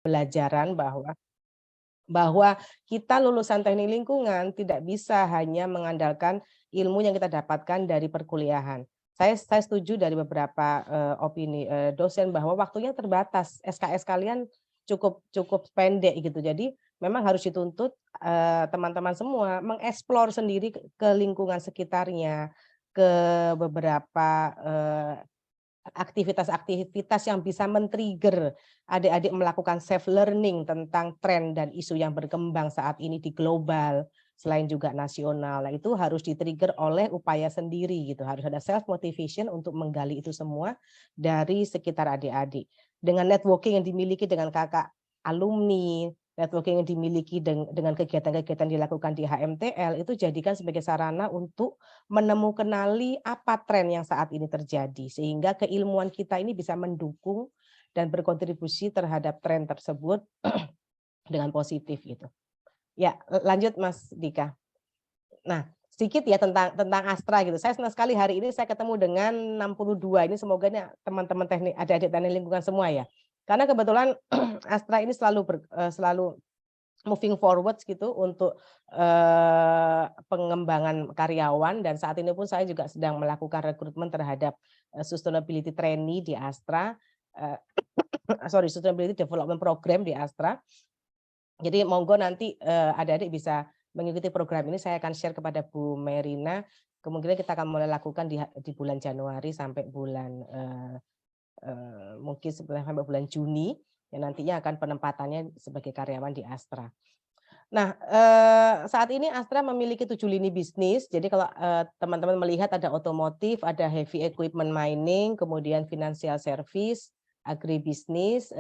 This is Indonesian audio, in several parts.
pembelajaran bahwa kita lulusan teknik lingkungan tidak bisa hanya mengandalkan ilmu yang kita dapatkan dari perkuliahan. Saya setuju dari beberapa opini dosen bahwa waktunya terbatas, SKS kalian cukup pendek gitu. Jadi memang harus dituntut teman-teman semua mengeksplor sendiri ke lingkungan sekitarnya, ke beberapa aktivitas-aktivitas yang bisa men-trigger adik-adik melakukan self learning tentang tren dan isu yang berkembang saat ini di global, selain juga nasional. Nah, itu harus di-trigger oleh upaya sendiri gitu. Harus ada self motivation untuk menggali itu semua dari sekitar adik-adik. Dengan networking yang dimiliki dengan kakak alumni, networking yang dimiliki dengan kegiatan-kegiatan dilakukan di HMTL, itu jadikan sebagai sarana untuk menemukanali apa tren yang saat ini terjadi, sehingga keilmuan kita ini bisa mendukung dan berkontribusi terhadap tren tersebut dengan positif gitu. Ya, lanjut Mas Dika. Nah, sedikit ya tentang Astra gitu. Saya senang sekali hari ini saya ketemu dengan 62 ini, semoga ini teman-teman teknik adik-adik teknik lingkungan semua ya. Karena kebetulan Astra ini selalu moving forward gitu untuk pengembangan karyawan, dan saat ini pun saya juga sedang melakukan rekrutmen terhadap sustainability trainee di Astra, sustainability development program di Astra. Jadi monggo nanti adik-adik bisa mengikuti program ini, saya akan share kepada Bu Merina. Kemungkinan kita akan mulai lakukan di bulan Januari sampai bulan mungkin sampai bulan Juni, yang nantinya akan penempatannya sebagai karyawan di Astra. Nah, saat ini Astra memiliki 7 lini bisnis. Jadi kalau teman-teman melihat ada otomotif, ada heavy equipment mining, kemudian financial service, agribisnis,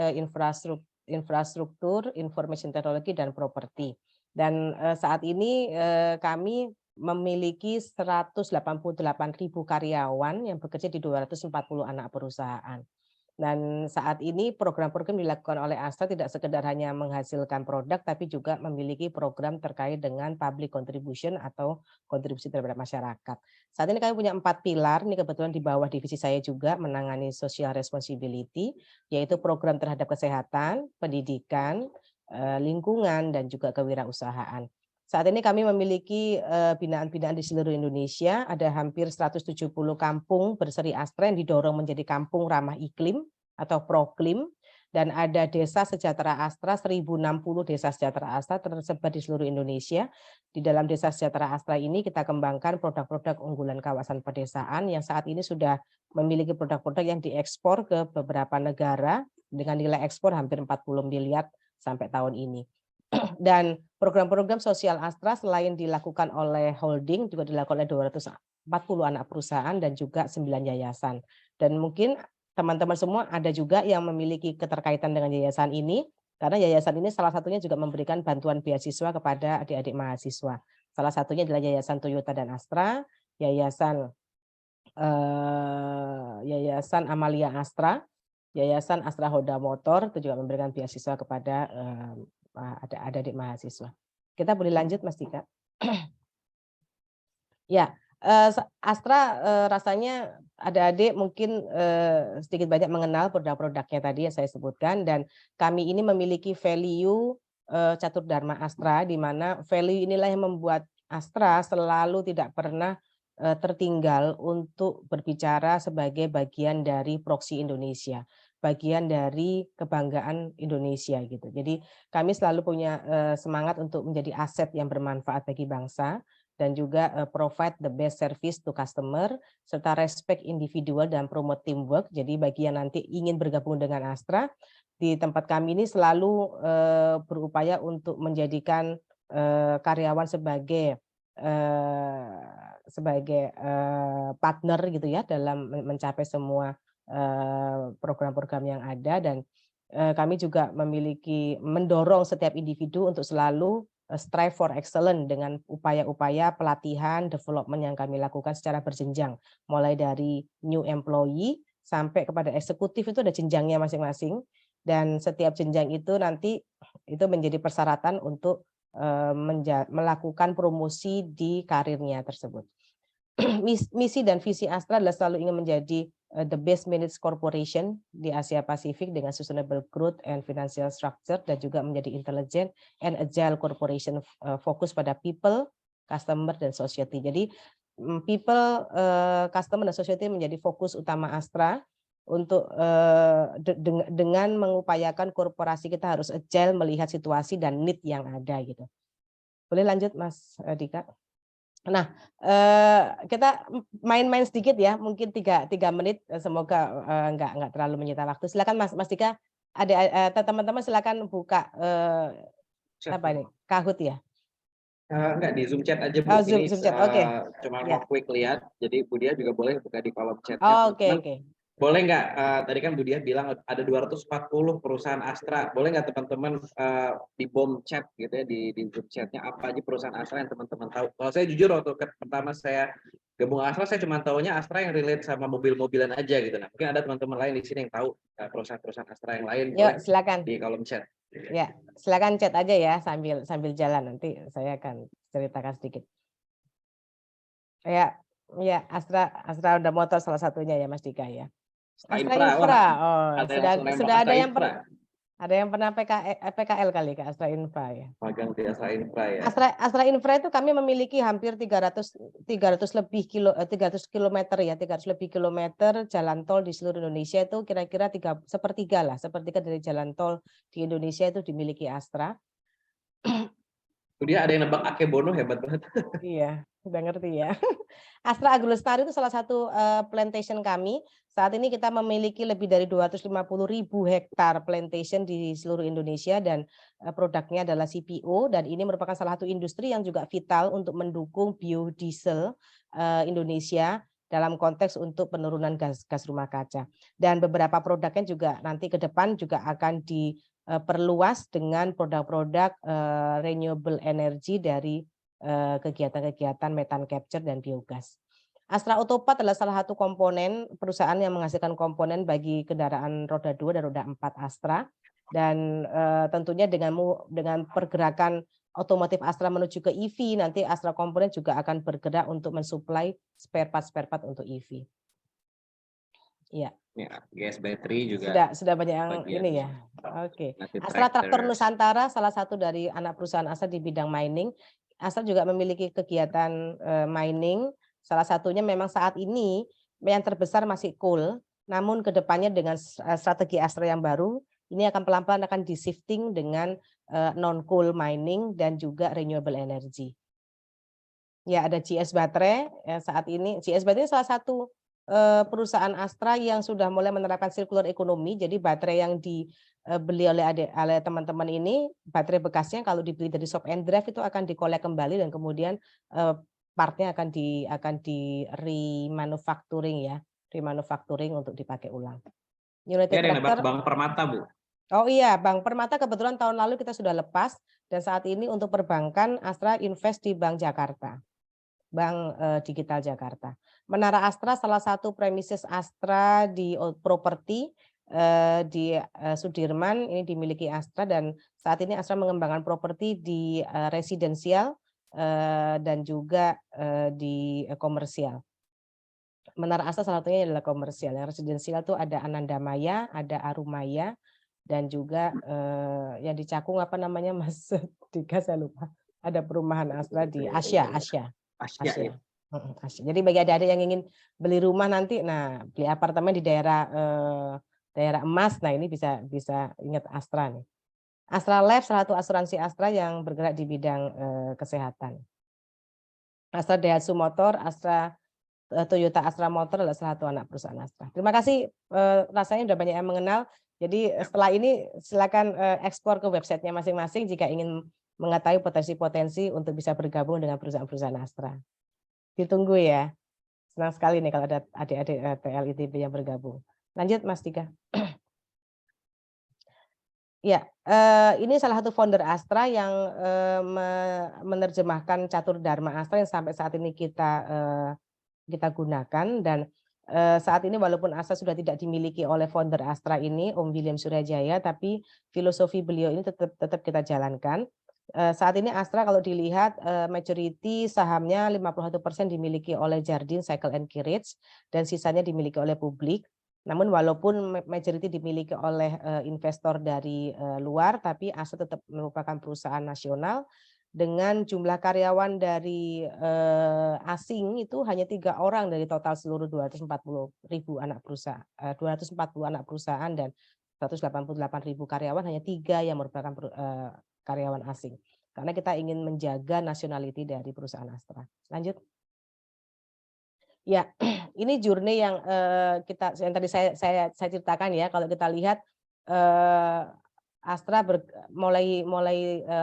infrastruktur, information technology, dan properti. Dan saat ini kami memiliki 188.000 karyawan yang bekerja di 240 anak perusahaan. Dan saat ini program-program dilakukan oleh Astra tidak sekedar hanya menghasilkan produk, tapi juga memiliki program terkait dengan public contribution atau kontribusi terhadap masyarakat. Saat ini kami punya 4 pilar, ini kebetulan di bawah divisi saya juga menangani social responsibility, yaitu program terhadap kesehatan, pendidikan, lingkungan, dan juga kewirausahaan. Saat ini kami memiliki binaan-binaan di seluruh Indonesia, ada hampir 170 kampung berseri Astra yang didorong menjadi kampung ramah iklim atau Proklim, dan ada desa sejahtera Astra, 1060 desa sejahtera Astra tersebar di seluruh Indonesia. Di dalam desa sejahtera Astra ini kita kembangkan produk-produk unggulan kawasan pedesaan yang saat ini sudah memiliki produk-produk yang diekspor ke beberapa negara dengan nilai ekspor hampir 40 miliar sampai tahun ini. Dan program-program sosial Astra selain dilakukan oleh holding juga dilakukan oleh 240 anak perusahaan dan juga 9 yayasan. Dan mungkin teman-teman semua ada juga yang memiliki keterkaitan dengan yayasan ini, karena yayasan ini salah satunya juga memberikan bantuan beasiswa kepada adik-adik mahasiswa. Salah satunya adalah Yayasan Toyota dan Astra, Yayasan Amalia Astra, Yayasan Astra Honda Motor itu juga memberikan beasiswa kepada adik-adik mahasiswa. Kita boleh lanjut Mas Dika. Ya, Astra rasanya adik-adik mungkin sedikit banyak mengenal produk-produknya tadi yang saya sebutkan, dan kami ini memiliki value Catur Dharma Astra, di mana value inilah yang membuat Astra selalu tidak pernah tertinggal untuk berbicara sebagai bagian dari proksi Indonesia, bagian dari kebanggaan Indonesia gitu. Jadi kami selalu punya semangat untuk menjadi aset yang bermanfaat bagi bangsa, dan juga provide the best service to customer, serta respect individual dan promote teamwork. Jadi bagi yang nanti ingin bergabung dengan Astra, di tempat kami ini selalu berupaya untuk menjadikan karyawan sebagai partner gitu ya dalam mencapai semua program-program yang ada. Dan kami juga mendorong setiap individu untuk selalu strive for excellence dengan upaya-upaya pelatihan, development yang kami lakukan secara berjenjang, mulai dari new employee sampai kepada eksekutif, itu ada jenjangnya masing-masing, dan setiap jenjang itu nanti itu menjadi persyaratan untuk melakukan promosi di karirnya tersebut. Misi dan visi Astra adalah selalu ingin menjadi the best managed corporation di Asia Pasifik dengan sustainable growth and financial structure, dan juga menjadi intelligent and agile corporation, fokus pada people, customer, dan society. Jadi people, customer, dan society menjadi fokus utama Astra untuk dengan mengupayakan korporasi kita harus agile melihat situasi dan need yang ada gitu. Boleh lanjut Mas Dika? Nah, kita main-main sedikit ya, mungkin 3 menit, semoga nggak terlalu menyita waktu. Silakan Mas Dika, ada teman-teman silakan buka apa ini, Kahoot ya? Enggak, di Zoom chat aja Bu. Oh, Zoom Ini chat, oke. cuma Ya. mau quick lihat, jadi Bu Dia juga boleh buka di kolom chatnya Oh, oke. teman-teman. Boleh nggak, tadi kan Bu Dia bilang ada 240 perusahaan Astra, boleh nggak teman-teman di BOM chat gitu ya, di Zoom chatnya apa aja perusahaan Astra yang teman-teman tahu. Kalau saya jujur waktu pertama saya gabung Astra, saya cuma tahunya Astra yang relate sama mobil-mobilan aja gitu. Nah, mungkin ada teman-teman lain di sini yang tahu perusahaan-perusahaan Astra yang lain, boleh Silakan. di kolom chat. Ya, silakan chat aja ya sambil jalan, nanti saya akan ceritakan sedikit. Ya, Astra udah motor salah satunya ya Mas Dika ya. Astra Infra. Oh, ada yang pernah PKL kali ke Astra Infra ya. Magang di Astra Infra ya. Astra Infra itu kami memiliki hampir 300 lebih kilometer ya, 300 lebih kilometer jalan tol di seluruh Indonesia. Itu kira-kira sepertiga dari jalan tol di Indonesia itu dimiliki Astra. Dia ada yang nebak Akebono, hebat banget. Iya, udah ngerti ya. Astra Agrolestari itu salah satu plantation kami. Saat ini kita memiliki lebih dari 250.000 hektar plantation di seluruh Indonesia, dan produknya adalah CPO, dan ini merupakan salah satu industri yang juga vital untuk mendukung biodiesel Indonesia dalam konteks untuk penurunan gas rumah kaca. Dan beberapa produknya juga nanti ke depan juga akan diperluas dengan produk-produk renewable energy dari kegiatan-kegiatan methane capture dan biogas. Astra Autopat adalah salah satu komponen perusahaan yang menghasilkan komponen bagi kendaraan roda 2 dan roda 4 Astra, dan tentunya dengan pergerakan otomotif Astra menuju ke EV, nanti Astra Komponen juga akan bergerak untuk mensuplai spare part untuk EV. Iya. Ya, gas battery juga. Sudah banyak yang ini ya. Oke. Astra Traktor Nusantara salah satu dari anak perusahaan Astra di bidang mining. Astra juga memiliki kegiatan mining. Salah satunya memang saat ini yang terbesar masih coal, namun kedepannya dengan strategi Astra yang baru, ini akan pelan-pelan akan di-shifting dengan non coal mining dan juga renewable energy. Ya, ada GS Baterai saat ini. GS Baterai salah satu perusahaan Astra yang sudah mulai menerapkan circular economy. Jadi baterai yang dibeli oleh teman-teman ini, baterai bekasnya kalau dibeli dari shop and drive itu akan dikolek kembali, dan kemudian partnya akan di remanufacturing untuk dipakai ulang. United Tractor. Bank Permata, Bu. Oh iya, Bank Permata kebetulan tahun lalu kita sudah lepas, dan saat ini untuk perbankan Astra invest di Bank Jakarta. Bank Digital Jakarta. Menara Astra salah satu premises Astra di properti di Sudirman, ini dimiliki Astra, dan saat ini Astra mengembangkan properti di residensial dan juga di komersial. Menara Astra salah satunya adalah komersial. Yang residensial itu ada Anandamaya, ada Arumaya, dan juga yang di Cakung apa namanya Mas Dika, saya lupa. Ada perumahan Astra di Asia. Ya. Jadi bagi adik-adik yang ingin beli rumah nanti, nah beli apartemen di daerah emas, nah ini bisa ingat Astra nih. Astra Life salah satu asuransi Astra yang bergerak di bidang kesehatan. Astra Daihatsu Motor, Toyota Astra Motor adalah salah satu anak perusahaan Astra. Terima kasih, rasanya sudah banyak yang mengenal. Jadi setelah ini silakan ekspor ke websitenya masing-masing jika ingin mengetahui potensi-potensi untuk bisa bergabung dengan perusahaan-perusahaan Astra. Ditunggu ya. Senang sekali nih kalau ada adik-adik TL ITB yang bergabung. Lanjut Mas Dika. Ya, ini salah satu founder Astra yang menerjemahkan catur dharma Astra yang sampai saat ini kita gunakan, dan saat ini walaupun Astra sudah tidak dimiliki oleh founder Astra ini, Om William Suryajaya, tapi filosofi beliau ini tetap kita jalankan. Saat ini Astra kalau dilihat majority sahamnya 51% dimiliki oleh Jardine Cycle & Carriage dan sisanya dimiliki oleh publik. Namun walaupun majority dimiliki oleh investor dari luar, tapi Astra tetap merupakan perusahaan nasional dengan jumlah karyawan dari asing itu hanya 3 orang dari total seluruh 240.000 anak perusahaan, 240 anak perusahaan dan 188.000 karyawan, hanya 3 yang merupakan karyawan asing. Karena kita ingin menjaga nationality dari perusahaan Astra. Lanjut. Ya, ini journey yang yang tadi saya ceritakan ya. Kalau kita lihat Astra mulai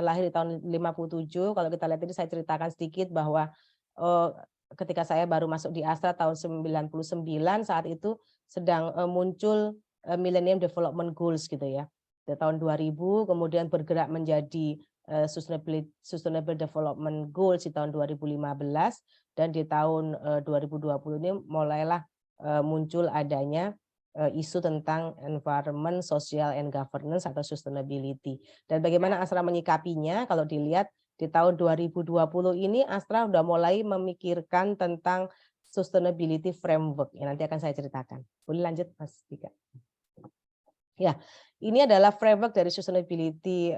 lahir di tahun 57. Kalau kita lihat tadi saya ceritakan sedikit bahwa ketika saya baru masuk di Astra tahun 99, saat itu sedang muncul Millennium Development Goals gitu ya. Di tahun 2000 kemudian bergerak menjadi Sustainable Development Goals di tahun 2015, dan di tahun 2020 ini mulailah muncul adanya isu tentang environment, social and governance atau sustainability. Dan bagaimana Astra menyikapinya? Kalau dilihat di tahun 2020 ini Astra sudah mulai memikirkan tentang sustainability framework. Ya, nanti akan saya ceritakan. Boleh lanjut Mas Dika? Ya, ini adalah framework dari sustainability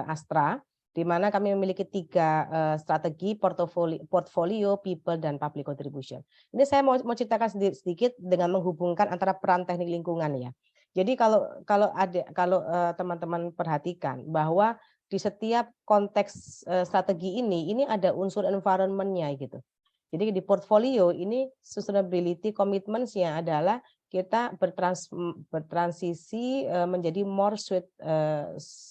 Astra, di mana kami memiliki 3 strategi: portfolio, people, dan public contribution. Ini saya mau ceritakan sedikit dengan menghubungkan antara peran teknik lingkungan ya. Jadi kalau teman-teman perhatikan bahwa di setiap konteks strategi ini ada unsur environment-nya gitu. Jadi di portfolio ini sustainability commitments-nya adalah kita bertransisi menjadi more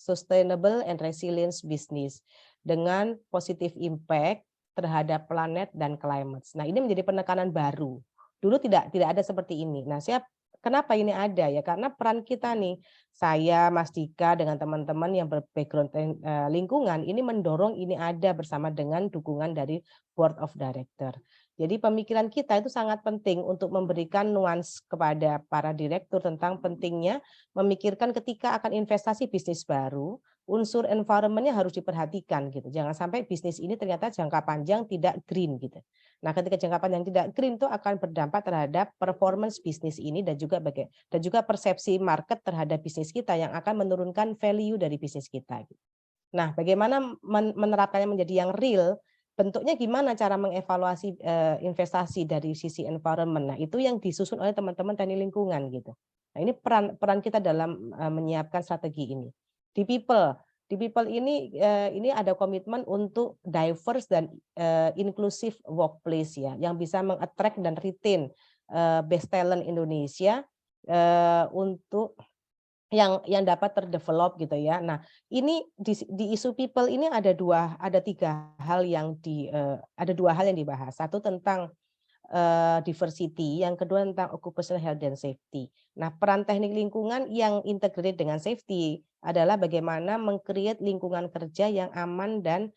sustainable and resilience business dengan positive impact terhadap planet dan climate. Nah, ini menjadi penekanan baru. Dulu tidak ada seperti ini. Nah, kenapa ini ada ya? Karena peran kita nih, saya, Mas Dika, dengan teman-teman yang berbackground lingkungan ini mendorong ini ada bersama dengan dukungan dari Board of Director. Jadi pemikiran kita itu sangat penting untuk memberikan nuans kepada para direktur tentang pentingnya memikirkan ketika akan investasi bisnis baru, unsur environment-nya harus diperhatikan gitu. Jangan sampai bisnis ini ternyata jangka panjang tidak green gitu. Nah, ketika jangka panjang tidak green itu akan berdampak terhadap performance bisnis ini dan juga persepsi market terhadap bisnis kita yang akan menurunkan value dari bisnis kita. Nah, bagaimana menerapkannya menjadi yang real? Bentuknya gimana cara mengevaluasi investasi dari sisi environment. Nah, itu yang disusun oleh teman-teman teknik lingkungan gitu. Nah, ini peran kita dalam menyiapkan strategi ini. Di people ini ada komitmen untuk diverse dan inclusive workplace ya, yang bisa mengattract dan retain best talent Indonesia untuk yang dapat terdevelop gitu ya. Nah, ini di isu people ini ada 2 hal yang dibahas. Satu tentang diversity, yang kedua tentang occupational health and safety. Nah, peran teknik lingkungan yang integrated dengan safety adalah bagaimana meng-create lingkungan kerja yang aman dan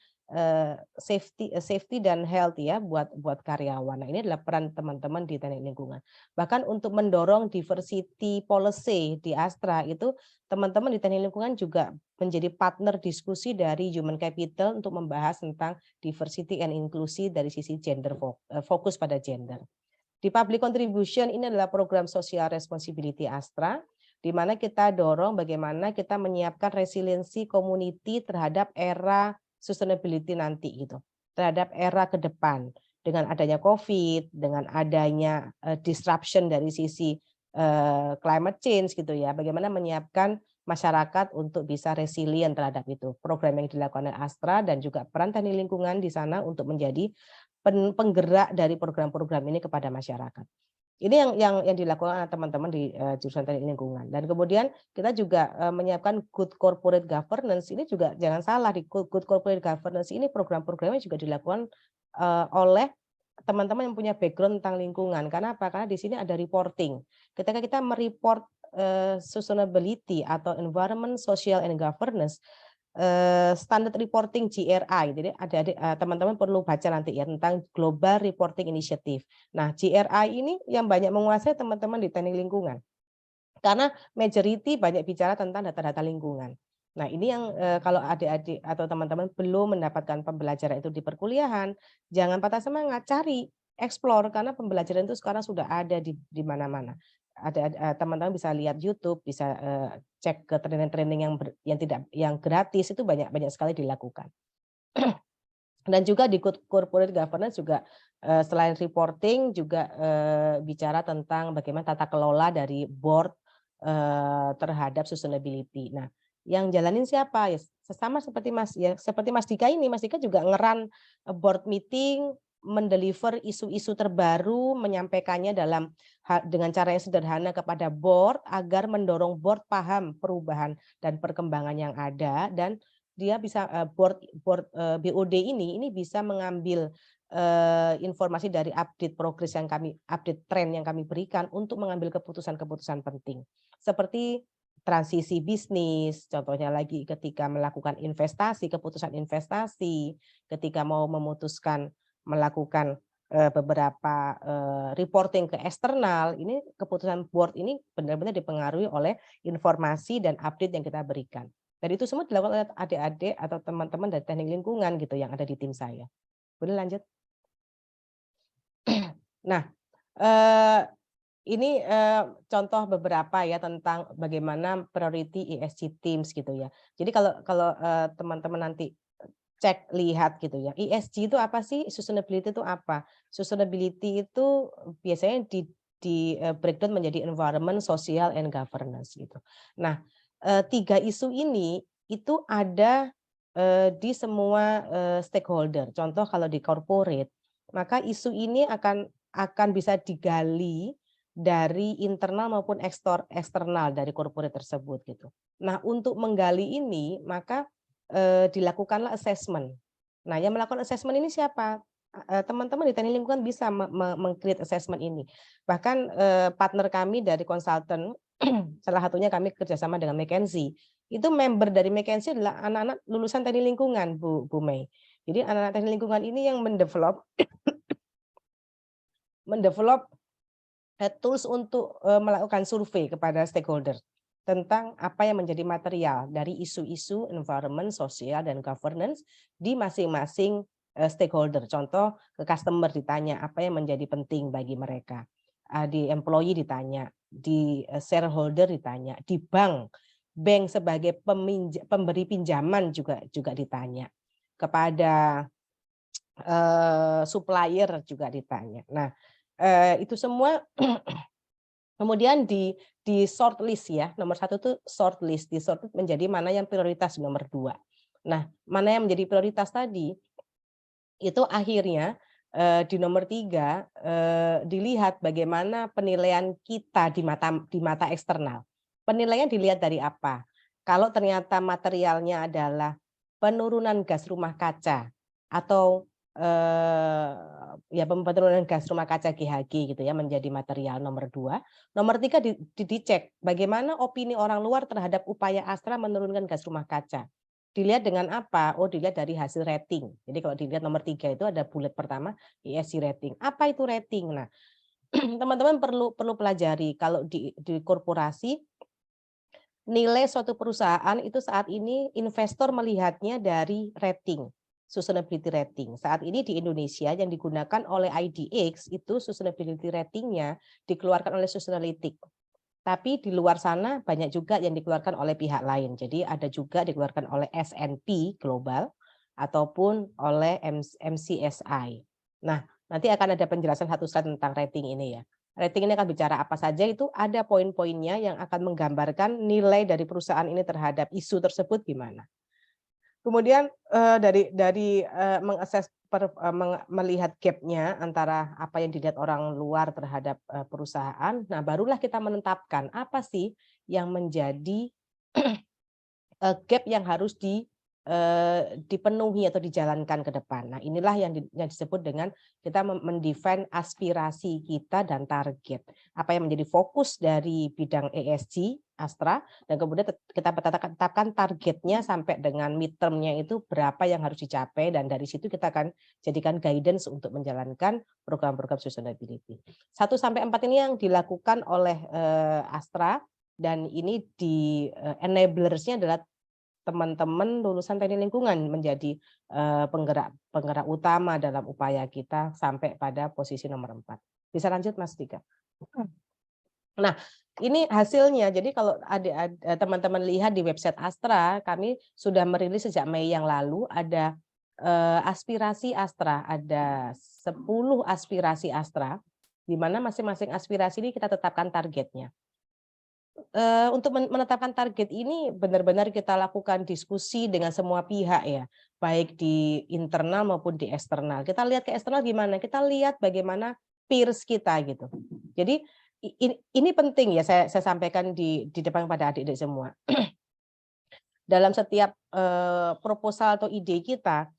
safety dan health ya buat karyawan. Nah, ini adalah peran teman-teman di teknik lingkungan. Bahkan untuk mendorong diversity policy di Astra itu teman-teman di teknik lingkungan juga menjadi partner diskusi dari human capital untuk membahas tentang diversity and inclusion dari sisi gender, fokus pada gender. Di public contribution ini adalah program social responsibility Astra, di mana kita dorong bagaimana kita menyiapkan resiliensi community terhadap era sustainability nanti gitu, terhadap era ke depan dengan adanya COVID, dengan adanya disruption dari sisi climate change gitu ya, bagaimana menyiapkan masyarakat untuk bisa resilient terhadap itu. Program yang dilakukan oleh Astra dan juga peran teknik lingkungan di sana untuk menjadi penggerak dari program-program ini kepada masyarakat. Ini yang dilakukan teman-teman di jurusan teknik lingkungan. Dan kemudian kita juga menyiapkan good corporate governance. Ini juga jangan salah, di good corporate governance ini program-programnya juga dilakukan oleh teman-teman yang punya background tentang lingkungan. Karena apa? Karena di sini ada reporting. Ketika kita mereport sustainability atau environment, social and governance, standard reporting GRI. Jadi teman-teman perlu baca nanti ya tentang Global Reporting Initiative. Nah, GRI ini yang banyak menguasai teman-teman di teknik lingkungan. Karena majority banyak bicara tentang data-data lingkungan. Nah, ini yang kalau adik-adik atau teman-teman belum mendapatkan pembelajaran itu di perkuliahan, jangan patah semangat, cari, explore karena pembelajaran itu sekarang sudah ada di mana-mana. Teman-teman bisa lihat YouTube, bisa cek ke training-training yang gratis itu banyak banyak sekali dilakukan. Dan juga di corporate governance juga selain reporting juga bicara tentang bagaimana tata kelola dari board terhadap sustainability. Nah, yang jalanin siapa? Ya sesama seperti Mas Dika ini. Mas Dika juga ngeran board meeting, mendeliver isu-isu terbaru, menyampaikannya dengan cara yang sederhana kepada board agar mendorong board paham perubahan dan perkembangan yang ada, dan dia bisa board BOD ini bisa mengambil informasi dari update tren yang kami berikan untuk mengambil keputusan-keputusan penting. Seperti transisi bisnis, contohnya lagi ketika melakukan investasi, keputusan investasi, ketika mau memutuskan melakukan beberapa reporting ke eksternal, ini keputusan board ini benar-benar dipengaruhi oleh informasi dan update yang kita berikan. Dan itu semua dilakukan oleh adik-adik atau teman-teman dari teknik lingkungan gitu yang ada di tim saya. Boleh lanjut? Nah, ini contoh beberapa ya tentang bagaimana priority ESG teams gitu ya. Jadi kalau teman-teman nanti cek lihat gitu ya, ESG itu apa sih? Sustainability itu apa? Sustainability itu biasanya di breakdown menjadi environment, social, and governance gitu. Nah, 3 isu ini itu ada di semua stakeholder. Contoh kalau di corporate, maka isu ini akan bisa digali dari internal maupun eksternal dari corporate tersebut gitu. Nah, untuk menggali ini maka dilakukanlah assessment. Nah, yang melakukan assessment ini siapa? Teman-teman di teknik lingkungan bisa meng-create assessment ini. Bahkan partner kami dari konsultan, salah satunya kami kerjasama dengan McKinsey, itu member dari McKinsey adalah anak-anak lulusan teknik lingkungan, Bu Mei. Jadi anak-anak teknik lingkungan ini yang mendevelop tools untuk melakukan survei kepada stakeholder tentang apa yang menjadi material dari isu-isu environment, sosial, dan governance di masing-masing stakeholder. Contoh ke customer ditanya apa yang menjadi penting bagi mereka, di employee ditanya, di shareholder ditanya, di bank sebagai pemberi pinjaman juga ditanya, kepada supplier juga ditanya. Nah, itu semua kemudian di short list ya, nomor 1 itu short list, di short list menjadi mana yang prioritas nomor 2. Nah, mana yang menjadi prioritas tadi, itu akhirnya di nomor 3 dilihat bagaimana penilaian kita di mata eksternal. Penilaian dilihat dari apa? Kalau ternyata materialnya adalah penurunan gas rumah kaca atau ya penurunan gas rumah kaca GHG gitu ya menjadi material nomor 2. Nomor 3 dicek bagaimana opini orang luar terhadap upaya Astra menurunkan gas rumah kaca. Dilihat dengan apa? Oh, dilihat dari hasil rating. Jadi kalau dilihat nomor 3 itu ada bullet pertama ESG rating. Apa itu rating? Nah, teman-teman perlu pelajari kalau di korporasi nilai suatu perusahaan itu saat ini investor melihatnya dari rating, sustainability rating. Saat ini di Indonesia yang digunakan oleh IDX itu sustainability ratingnya dikeluarkan oleh Sustainalytics. Tapi di luar sana banyak juga yang dikeluarkan oleh pihak lain. Jadi ada juga dikeluarkan oleh S&P Global ataupun oleh MSCI. Nah, nanti akan ada penjelasan satu slide tentang rating ini ya. Rating ini akan bicara apa saja, itu ada poin-poinnya yang akan menggambarkan nilai dari perusahaan ini terhadap isu tersebut gimana. Kemudian dari melihat gap-nya antara apa yang dilihat orang luar terhadap perusahaan, nah barulah kita menetapkan apa sih yang menjadi gap yang harus dipenuhi atau dijalankan ke depan. Nah, inilah yang disebut dengan kita mendefine aspirasi kita dan target. Apa yang menjadi fokus dari bidang ESG Astra, dan kemudian kita tetapkan targetnya sampai dengan midterm-nya itu berapa yang harus dicapai, dan dari situ kita akan jadikan guidance untuk menjalankan program-program sustainability. 1-4 ini yang dilakukan oleh Astra, dan ini di enablersnya adalah teman-teman lulusan teknik lingkungan menjadi penggerak utama dalam upaya kita sampai pada posisi nomor 4. Bisa lanjut Mas Dika. Nah, ini hasilnya. Jadi kalau teman-teman lihat di website Astra, kami sudah merilis sejak Mei yang lalu ada aspirasi Astra, ada 10 aspirasi Astra, di mana masing-masing aspirasi ini kita tetapkan targetnya. Untuk menetapkan target ini benar-benar kita lakukan diskusi dengan semua pihak ya, baik di internal maupun di eksternal. Kita lihat ke eksternal gimana, kita lihat bagaimana peers kita gitu. Jadi ini penting ya saya sampaikan di depan pada adik-adik semua. Dalam setiap proposal atau ide kita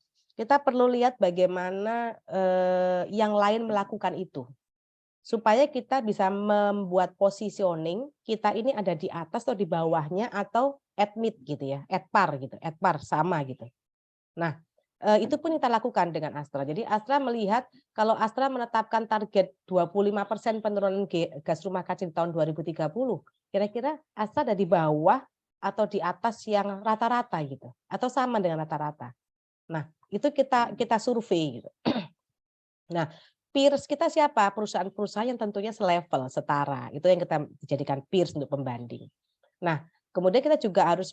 perlu lihat bagaimana yang lain melakukan itu. Supaya kita bisa membuat positioning kita ini ada di atas atau di bawahnya atau at mid gitu ya, at par gitu, at par sama gitu. Nah, itu pun kita lakukan dengan Astra. Jadi Astra melihat kalau Astra menetapkan target 25% penurunan gas rumah kaca di tahun 2030, kira-kira Astra ada di bawah atau di atas yang rata-rata gitu, atau sama dengan rata-rata. Nah, itu kita survei gitu. Nah, peers kita siapa? Perusahaan-perusahaan yang tentunya selevel, setara. Itu yang kita jadikan peers untuk pembanding. Nah, kemudian kita juga harus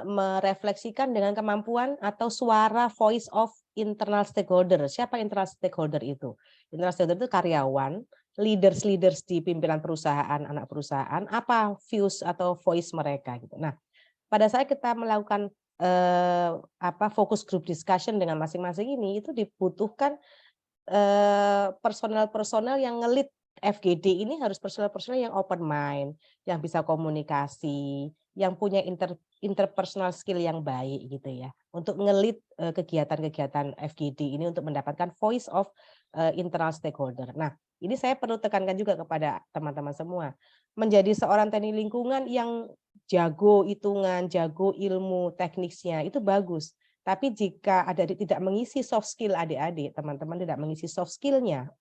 merefleksikan dengan kemampuan atau suara voice of internal stakeholder. Siapa internal stakeholder itu? Internal stakeholder itu karyawan, leaders di pimpinan perusahaan, anak perusahaan, apa views atau voice mereka gitu. Nah, pada saat kita melakukan fokus group discussion dengan masing-masing ini, itu dibutuhkan personel-personel yang ngelit FGD ini harus personel-personel yang open mind, yang bisa komunikasi, yang punya interpersonal skill yang baik gitu ya. Untuk ngelit kegiatan-kegiatan FGD ini untuk mendapatkan voice of internal stakeholder. Nah, ini saya perlu tekankan juga kepada teman-teman semua. Menjadi seorang teknik lingkungan yang jago hitungan, jago ilmu teknisnya itu bagus. Tapi jika adik-adik tidak mengisi soft skill adik-adik, teman-teman tidak mengisi soft skill-nya,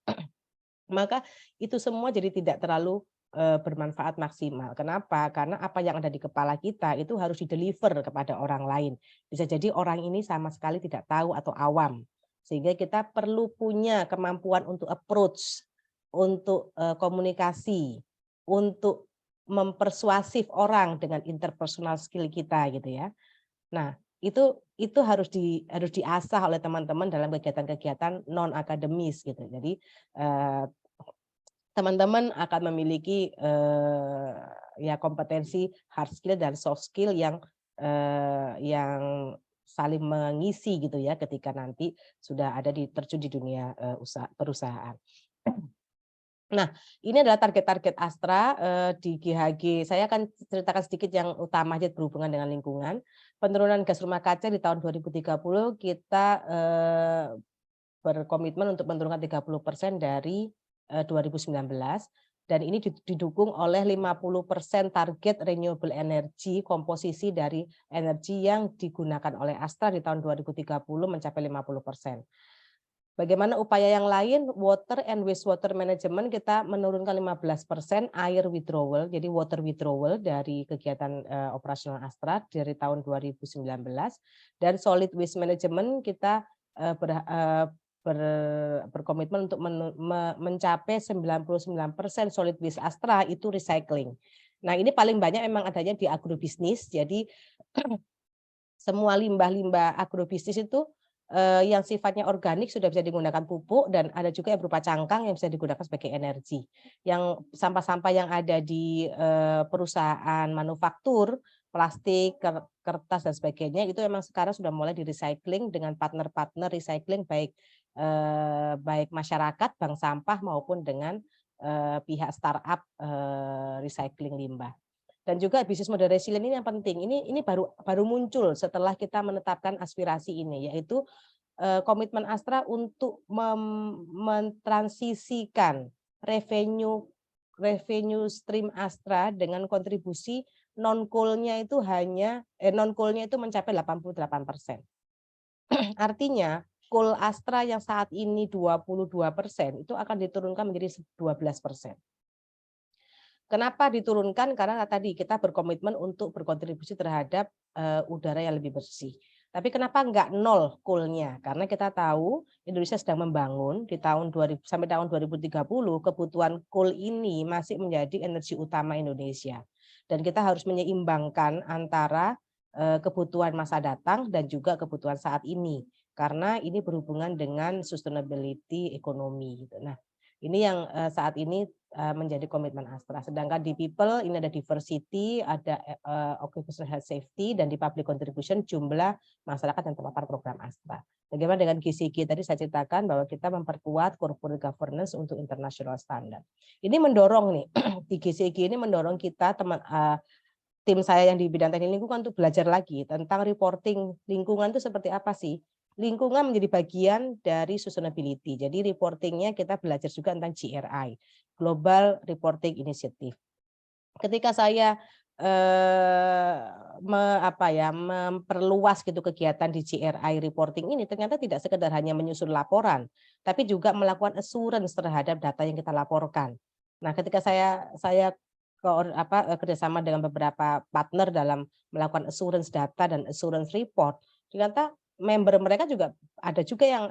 maka itu semua jadi tidak terlalu bermanfaat maksimal. Kenapa? Karena apa yang ada di kepala kita itu harus di-deliver kepada orang lain. Bisa jadi orang ini sama sekali tidak tahu atau awam. Sehingga kita perlu punya kemampuan untuk approach, untuk komunikasi, untuk mempersuasif orang dengan interpersonal skill kita gitu ya. Nah, itu harus diasah oleh teman-teman dalam kegiatan-kegiatan non akademis gitu. Jadi teman-teman akan memiliki ya kompetensi hard skill dan soft skill yang saling mengisi gitu ya ketika nanti sudah ada terjun di dunia perusahaan. Nah, ini adalah target-target Astra di GHG. Saya akan ceritakan sedikit yang utama aja berhubungan dengan lingkungan. Penurunan gas rumah kaca di tahun 2030 kita berkomitmen untuk menurunkan 30% dari 2019 dan ini didukung oleh 50% target renewable energy komposisi dari energi yang digunakan oleh Astra di tahun 2030 mencapai 50%. Bagaimana upaya yang lain, water and wastewater management kita menurunkan 15% air withdrawal, jadi water withdrawal dari kegiatan operasional Astra dari tahun 2019. Dan solid waste management kita berkomitmen untuk mencapai 99% solid waste Astra itu recycling. Nah ini paling banyak memang adanya di agrobisnis, jadi semua limbah-limbah agrobisnis itu yang sifatnya organik sudah bisa digunakan pupuk dan ada juga yang berupa cangkang yang bisa digunakan sebagai energi. Yang sampah-sampah yang ada di perusahaan manufaktur, plastik, kertas dan sebagainya itu memang sekarang sudah mulai di recycling dengan partner-partner recycling baik masyarakat, bank sampah maupun dengan pihak startup recycling limbah. Dan juga bisnis model resilient ini yang penting. Ini baru muncul setelah kita menetapkan aspirasi ini, yaitu komitmen Astra untuk mentransisikan revenue stream Astra dengan kontribusi non-coal-nya itu mencapai 88%. Artinya coal Astra yang saat ini 22% itu akan diturunkan menjadi 12%. Kenapa diturunkan? Karena tadi kita berkomitmen untuk berkontribusi terhadap udara yang lebih bersih. Tapi kenapa enggak nol coal-nya? Karena kita tahu Indonesia sedang membangun di tahun 2000 sampai tahun 2030 kebutuhan coal ini masih menjadi energi utama Indonesia. Dan kita harus menyeimbangkan antara kebutuhan masa datang dan juga kebutuhan saat ini. Karena ini berhubungan dengan sustainability ekonomi gitu. Nah, ini yang saat ini menjadi komitmen Astra. Sedangkan di people ini ada diversity, ada occupational health safety, dan di public contribution jumlah masyarakat yang terpapar program Astra. Bagaimana dengan GCG tadi saya ceritakan bahwa kita memperkuat corporate governance untuk international standard. Ini mendorong nih di GCG ini mendorong kita tim saya yang di bidang teknik lingkungan untuk belajar lagi tentang reporting lingkungan itu seperti apa sih. Lingkungan menjadi bagian dari sustainability. Jadi reportingnya kita belajar juga tentang GRI, Global Reporting Initiative. Ketika saya memperluas gitu kegiatan di GRI reporting ini, ternyata tidak sekedar hanya menyusun laporan, tapi juga melakukan assurance terhadap data yang kita laporkan. Nah, ketika saya kerjasama dengan beberapa partner dalam melakukan assurance data dan assurance report, ternyata member mereka juga ada juga yang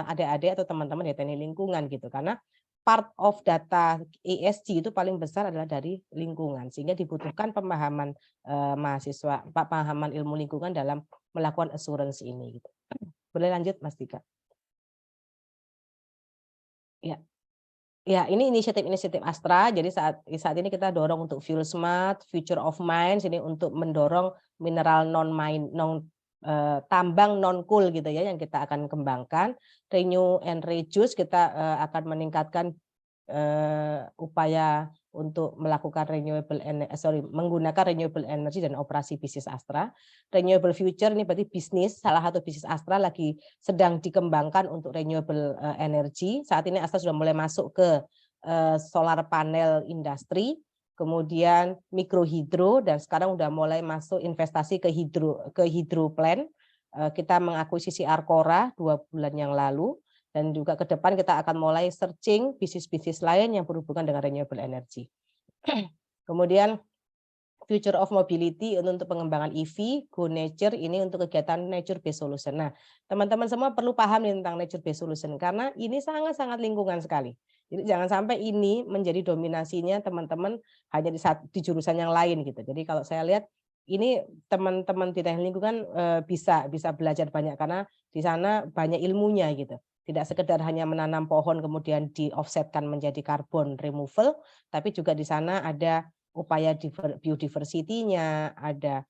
adik-adik atau teman-teman di teknik lingkungan gitu, karena part of data ESG itu paling besar adalah dari lingkungan, sehingga dibutuhkan pemahaman mahasiswa, pemahaman ilmu lingkungan dalam melakukan assurance ini gitu. Boleh lanjut Mas Dika? Ya. Ya, ini inisiatif-inisiatif Astra. Jadi saat ini kita dorong untuk fuel smart, future of mines ini untuk mendorong mineral tambang non coal gitu ya yang kita akan kembangkan. Renew and reduce kita akan meningkatkan upaya untuk melakukan menggunakan renewable energy dan operasi bisnis Astra. Renewable future ini berarti bisnis, salah satu bisnis Astra lagi sedang dikembangkan untuk renewable energy. Saat ini Astra sudah mulai masuk ke solar panel industri, kemudian mikrohidro, dan sekarang udah mulai masuk investasi ke hidro plant. Kita mengakuisisi Arcora 2 bulan yang lalu. Dan juga ke depan kita akan mulai searching bisnis-bisnis lain yang berhubungan dengan renewable energy. Kemudian future of mobility untuk pengembangan EV, Go Nature ini untuk kegiatan nature based solution. Nah, teman-teman semua perlu paham tentang nature based solution karena ini sangat-sangat lingkungan sekali. Jadi jangan sampai ini menjadi dominasinya teman-teman hanya di jurusan yang lain gitu. Jadi kalau saya lihat ini teman-teman di teknik lingkungan bisa belajar banyak karena di sana banyak ilmunya gitu. Tidak sekedar hanya menanam pohon kemudian di-offsetkan menjadi carbon removal, tapi juga di sana ada upaya biodiversity-nya, ada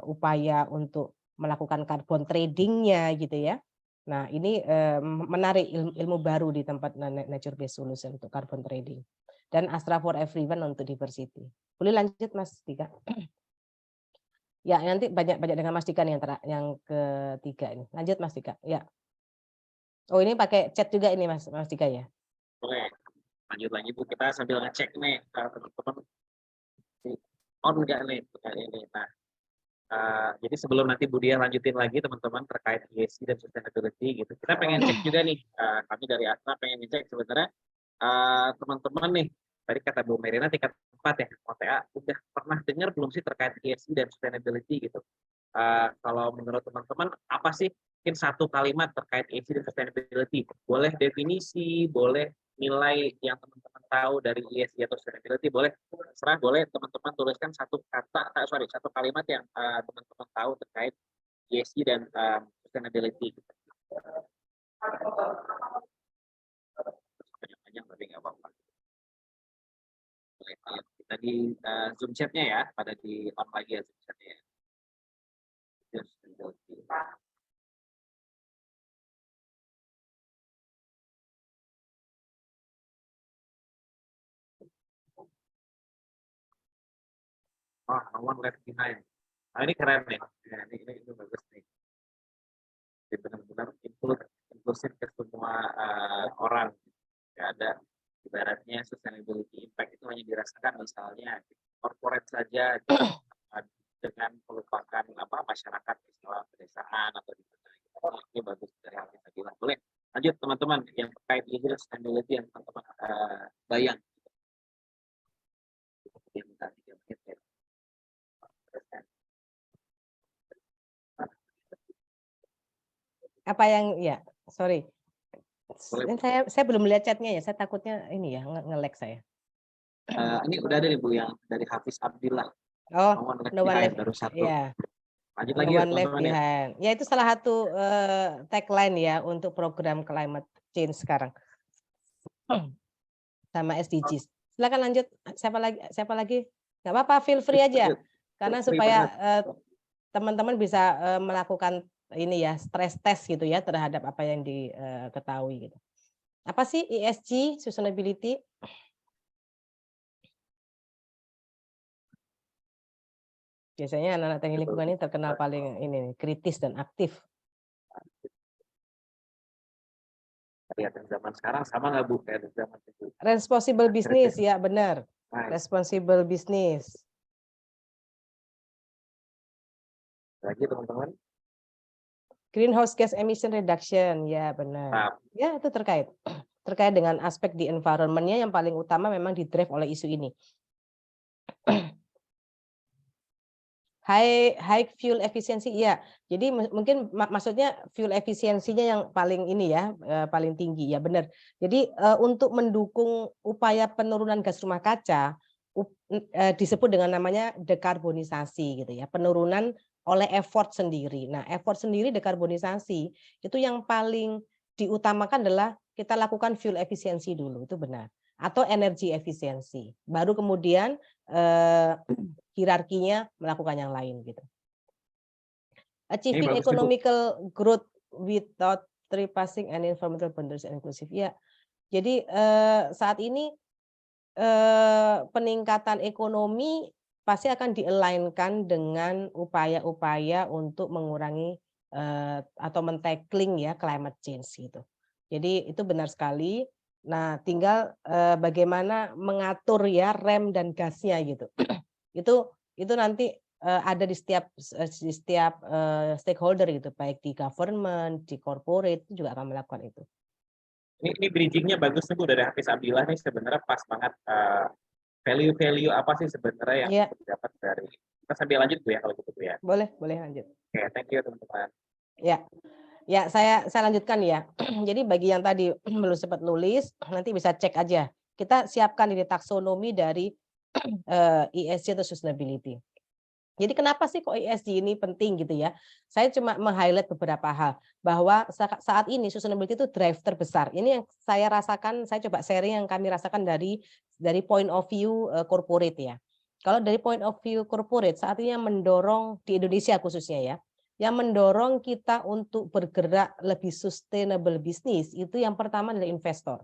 upaya untuk melakukan carbon trading-nya gitu ya. Nah, ini menarik ilmu baru di tempat nature based solution untuk carbon trading. Dan Astra for Everyone untuk diversity. Boleh lanjut Mas Dika? Ya, nanti banyak dengan Mas Dika nih yang ketiga ini. Lanjut Mas Dika. Ya. Oh, ini pakai chat juga ini Mas Dika ya? Boleh. Lanjut lagi Bu, kita sambil ngecek nih teman-teman on nggak nih ini. Nah, jadi sebelum nanti Bu Dia lanjutin lagi teman-teman terkait ESG dan sustainability gitu, kita pengen cek juga nih, kami dari Astra pengen cek sebenarnya teman-teman nih, tadi kata Bu Merina tingkat 4 ya, OTA udah pernah dengar belum sih terkait ESG dan sustainability gitu? Kalau menurut teman-teman apa sih mungkin satu kalimat terkait ESG dan sustainability? Boleh definisi, boleh nilai yang teman-teman tahu dari ESG atau sustainability, boleh serah, boleh teman-teman tuliskan satu kalimat yang teman-teman tahu terkait ESG dan sustainability. Panjang-panjang tapi nggak apa-apa. Boleh lihat kita di Zoom chat-nya ya, pada di on lagi ya Zoom chat-nya. Oh, no one left behind. Nah, ini keren nih. Nah, ini bagus nih. Jadi benar-benar inklusif ke semua orang. Nggak ada ibaratnya sustainability impact itu hanya dirasakan misalnya corporate saja dengan melupakan masyarakat misalnya pedesaan atau di mana. Ini bagus dari hal kita bilang. Boleh lanjut teman-teman yang terkait sustainability yang teman-teman bayang. Apa yang ya, sorry. Boleh. Saya belum melihat chatnya ya, saya takutnya ini ya nge-lag saya. Ini udah ada nih Bu yang dari Hafiz Abdillah. Oh, No one left no one behind left baru satu. ya, Lanjut no lagi ya one left teman-teman ya. behind. Ya itu salah satu tagline ya untuk program climate change sekarang. Sama SDGs. Silakan lanjut. Siapa lagi? Siapa lagi? Nggak apa-apa, feel free aja. Lanjut. Karena Free supaya banget. teman-teman bisa melakukan ini ya, stress test gitu ya terhadap apa yang diketahui gitu. Apa sih ESG, sustainability? Biasanya anak-anak teknik lingkungan ini terkenal paling ini kritis dan aktif. Lihat yang zaman sekarang sama nggak Bu kayak di zaman itu? Responsible business, ya benar. Nice. Responsible business. Lagi teman-teman. Greenhouse gas emission reduction, ya benar. Nah, Ya itu terkait dengan aspek di environment-nya yang paling utama memang di-drive oleh isu ini. High fuel efficiency, ya. Jadi mungkin maksudnya fuel efisiensinya yang paling ini ya, paling tinggi, ya benar. Jadi untuk mendukung upaya penurunan gas rumah kaca disebut dengan namanya dekarbonisasi gitu ya, penurunan oleh effort sendiri. Nah, effort sendiri dekarbonisasi itu yang paling diutamakan adalah kita lakukan fuel efisiensi dulu, itu benar. Atau energi efisiensi. Baru kemudian hierarkinya melakukan yang lain gitu. Achieving economical growth without trespassing and environmental boundaries and inclusive. Ya, jadi saat ini peningkatan ekonomi pasti akan di-align-kan dengan upaya-upaya untuk mengurangi atau men-tackling ya climate change gitu. Jadi itu benar sekali. Nah, tinggal bagaimana mengatur ya rem dan gasnya gitu. Itu nanti ada di setiap stakeholder gitu, baik di government, di corporate itu juga akan melakukan itu. Ini bridging-nya bagus nih Bu dari Hafiz Abdillah nih, sebenarnya pas banget. Value-value apa sih sebenarnya yang didapat dari, kita sambil lanjut Bu ya kalau gitu Bu ya. Boleh lanjut. Oke, thank you teman-teman. Ya, saya lanjutkan ya. Jadi bagi yang tadi belum sempat nulis, nanti bisa cek aja. Kita siapkan ini taksonomi dari ESG atau sustainability. Jadi kenapa sih kok ESG ini penting gitu ya? Saya cuma meng-highlight beberapa hal bahwa saat ini sustainability itu drive terbesar. Ini yang saya rasakan, saya coba sharing yang kami rasakan dari point of view corporate ya. Kalau dari point of view corporate saat ini yang mendorong di Indonesia khususnya ya, yang mendorong kita untuk bergerak lebih sustainable business itu yang pertama adalah investor.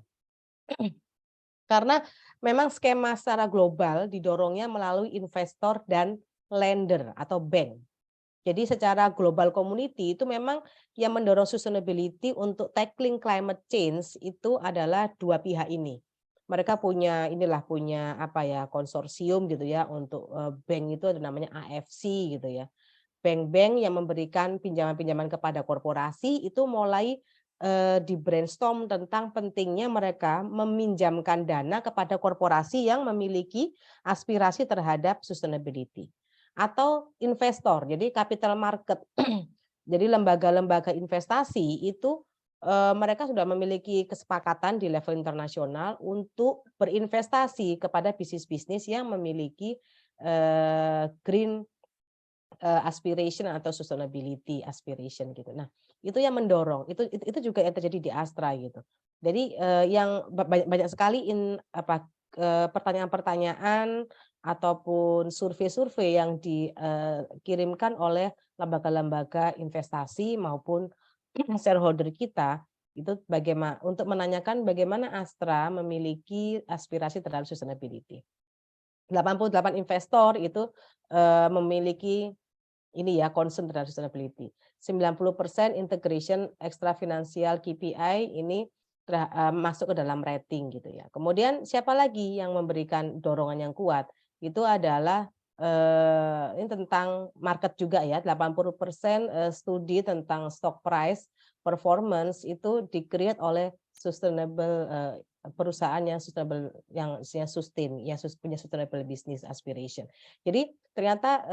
Karena memang skema secara global didorongnya melalui investor dan lender atau bank. Jadi secara global community itu memang yang mendorong sustainability untuk tackling climate change itu adalah dua pihak ini. Mereka punya apa ya, konsorsium gitu ya untuk bank itu ada namanya AFC gitu ya. Bank-bank yang memberikan pinjaman-pinjaman kepada korporasi itu mulai di brainstorm tentang pentingnya mereka meminjamkan dana kepada korporasi yang memiliki aspirasi terhadap sustainability. Atau investor, jadi capital market. Jadi lembaga-lembaga investasi itu mereka sudah memiliki kesepakatan di level internasional untuk berinvestasi kepada bisnis-bisnis yang memiliki green aspiration atau sustainability aspiration gitu. Nah, itu yang mendorong. Itu juga yang terjadi di Astra gitu. Jadi yang banyak sekali pertanyaan-pertanyaan ataupun survei-survei yang dikirimkan oleh lembaga-lembaga investasi maupun shareholder kita itu untuk menanyakan bagaimana Astra memiliki aspirasi terhadap sustainability. 88 investor itu memiliki ini ya concern terhadap sustainability. 90% integration extra financial KPI ini masuk ke dalam rating gitu ya. Kemudian siapa lagi yang memberikan dorongan yang kuat? Itu adalah ini tentang market juga ya. 80% studi tentang stock price performance itu di-create oleh sustainable perusahaan yang sustainable, yang sustain, yang punya sustainable business aspiration. Jadi ternyata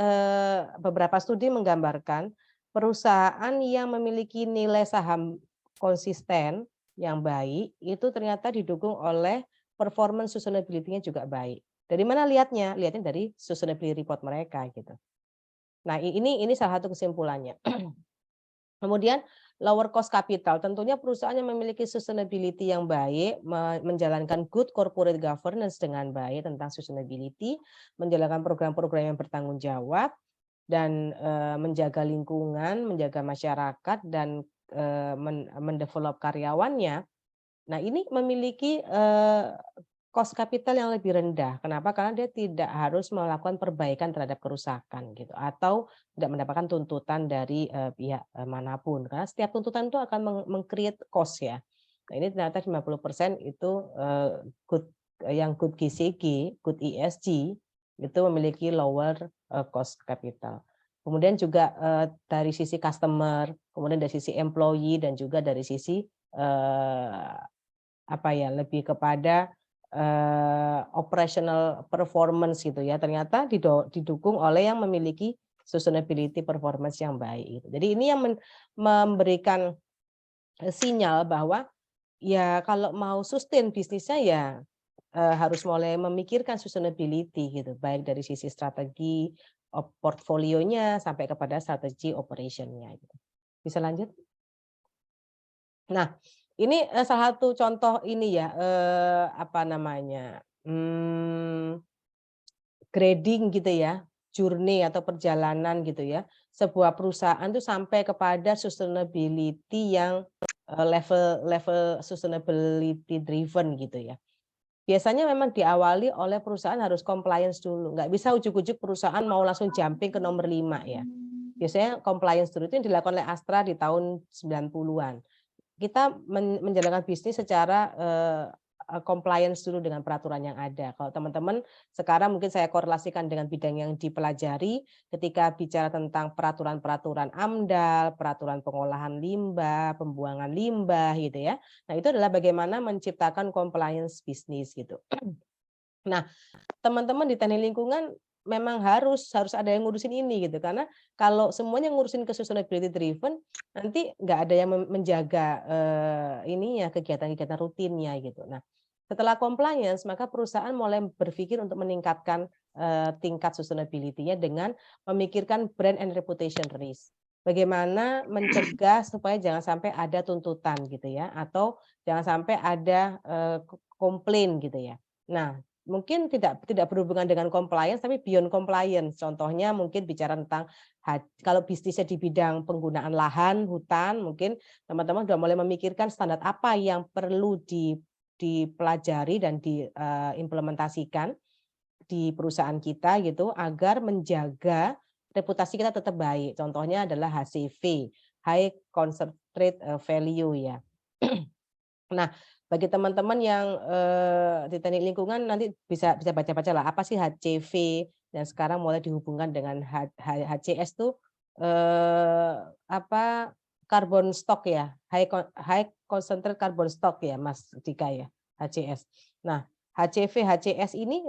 beberapa studi menggambarkan Perusahaan yang memiliki nilai saham konsisten yang baik, itu ternyata didukung oleh performance sustainability-nya juga baik. Dari mana lihatnya? Lihatnya dari sustainability report mereka gitu. Nah, ini salah satu kesimpulannya. Kemudian lower cost capital, tentunya perusahaan yang memiliki sustainability yang baik, menjalankan good corporate governance dengan baik tentang sustainability, menjalankan program-program yang bertanggung jawab, dan menjaga lingkungan, menjaga masyarakat, dan mendevelop karyawannya. Nah, ini memiliki cost capital yang lebih rendah. Kenapa? Karena dia tidak harus melakukan perbaikan terhadap kerusakan gitu, atau tidak mendapatkan tuntutan dari pihak manapun. Karena setiap tuntutan itu akan meng-create cost ya. Nah, ini ternyata 50% itu good yang good GCG, good ESG itu memiliki lower cost capital. Kemudian juga dari sisi customer, kemudian dari sisi employee, dan juga dari sisi lebih kepada operational performance gitu ya, ternyata didukung oleh yang memiliki sustainability performance yang baik gitu. Jadi ini yang memberikan sinyal bahwa ya kalau mau sustain bisnisnya ya harus mulai memikirkan sustainability gitu, baik dari sisi strategi portfolionya sampai kepada strategi operationnya gitu. Bisa lanjut? Nah, ini salah satu contoh ini ya, grading gitu ya, journey atau perjalanan gitu ya. Sebuah perusahaan tuh sampai kepada sustainability yang level sustainability driven gitu ya. Biasanya memang diawali oleh perusahaan harus compliance dulu, nggak bisa ujuk-ujuk perusahaan mau langsung jumping ke nomor 5 ya. Biasanya compliance dulu, itu yang dilakukan oleh Astra di tahun 90-an. Kita menjalankan bisnis secara compliance dulu dengan peraturan yang ada. Kalau teman-teman sekarang mungkin saya korelasikan dengan bidang yang dipelajari ketika bicara tentang peraturan-peraturan AMDAL, peraturan pengolahan limbah, pembuangan limbah gitu ya. Nah, itu adalah bagaimana menciptakan compliance bisnis gitu. Nah, teman-teman di teknik lingkungan memang harus ada yang ngurusin ini gitu, karena kalau semuanya ngurusin ke sustainability driven, nanti nggak ada yang menjaga ininya, kegiatan-kegiatan rutinnya gitu. Nah, setelah compliance maka perusahaan mulai berpikir untuk meningkatkan tingkat sustainability-nya dengan memikirkan brand and reputation risk. Bagaimana mencegah supaya jangan sampai ada tuntutan gitu ya, atau jangan sampai ada komplain gitu ya. Nah, mungkin tidak berhubungan dengan compliance, tapi beyond compliance. Contohnya mungkin bicara tentang kalau bisnisnya di bidang penggunaan lahan, hutan, mungkin teman-teman sudah mulai memikirkan standar apa yang perlu dipelajari dan diimplementasikan di perusahaan kita gitu, agar menjaga reputasi kita tetap baik. Contohnya adalah HCV, High Concentrate Value ya. Nah, bagi teman-teman yang di teknik lingkungan nanti bisa baca-baca lah apa sih HCV, dan sekarang mulai dihubungkan dengan HCS tuh carbon stock ya, high concentrate carbon stock ya Mas Dika ya, HCS. Nah, HCV, HCS ini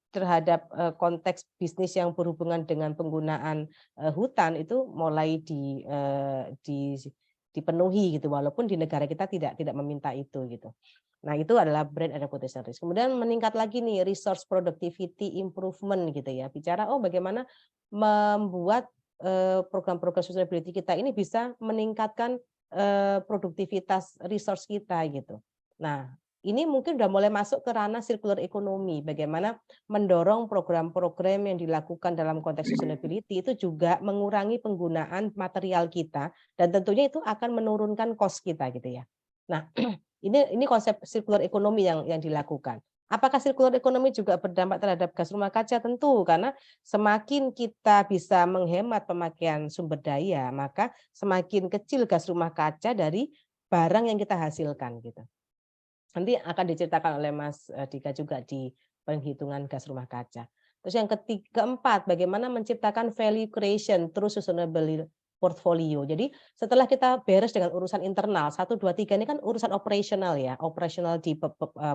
terhadap konteks bisnis yang berhubungan dengan penggunaan hutan itu mulai dipenuhi gitu, walaupun di negara kita tidak meminta itu gitu. Nah, itu adalah brand and reputation risk. Kemudian meningkat lagi nih resource productivity improvement gitu ya. Bicara bagaimana membuat program-program sustainability kita ini bisa meningkatkan produktivitas resource kita gitu. Nah, ini mungkin udah mulai masuk ke ranah circular economy. Bagaimana mendorong program-program yang dilakukan dalam konteks sustainability itu juga mengurangi penggunaan material kita, dan tentunya itu akan menurunkan cost kita gitu ya. Nah, ini konsep circular economy yang dilakukan. Apakah circular economy juga berdampak terhadap gas rumah kaca? Tentu, karena semakin kita bisa menghemat pemakaian sumber daya, maka semakin kecil gas rumah kaca dari barang yang kita hasilkan gitu. Nanti akan diceritakan oleh Mas Dika juga di penghitungan gas rumah kaca. Terus yang keempat, bagaimana menciptakan value creation through sustainable portfolio. Jadi setelah kita beres dengan urusan internal 1, 2, 3 ini kan urusan operasional ya, operasional di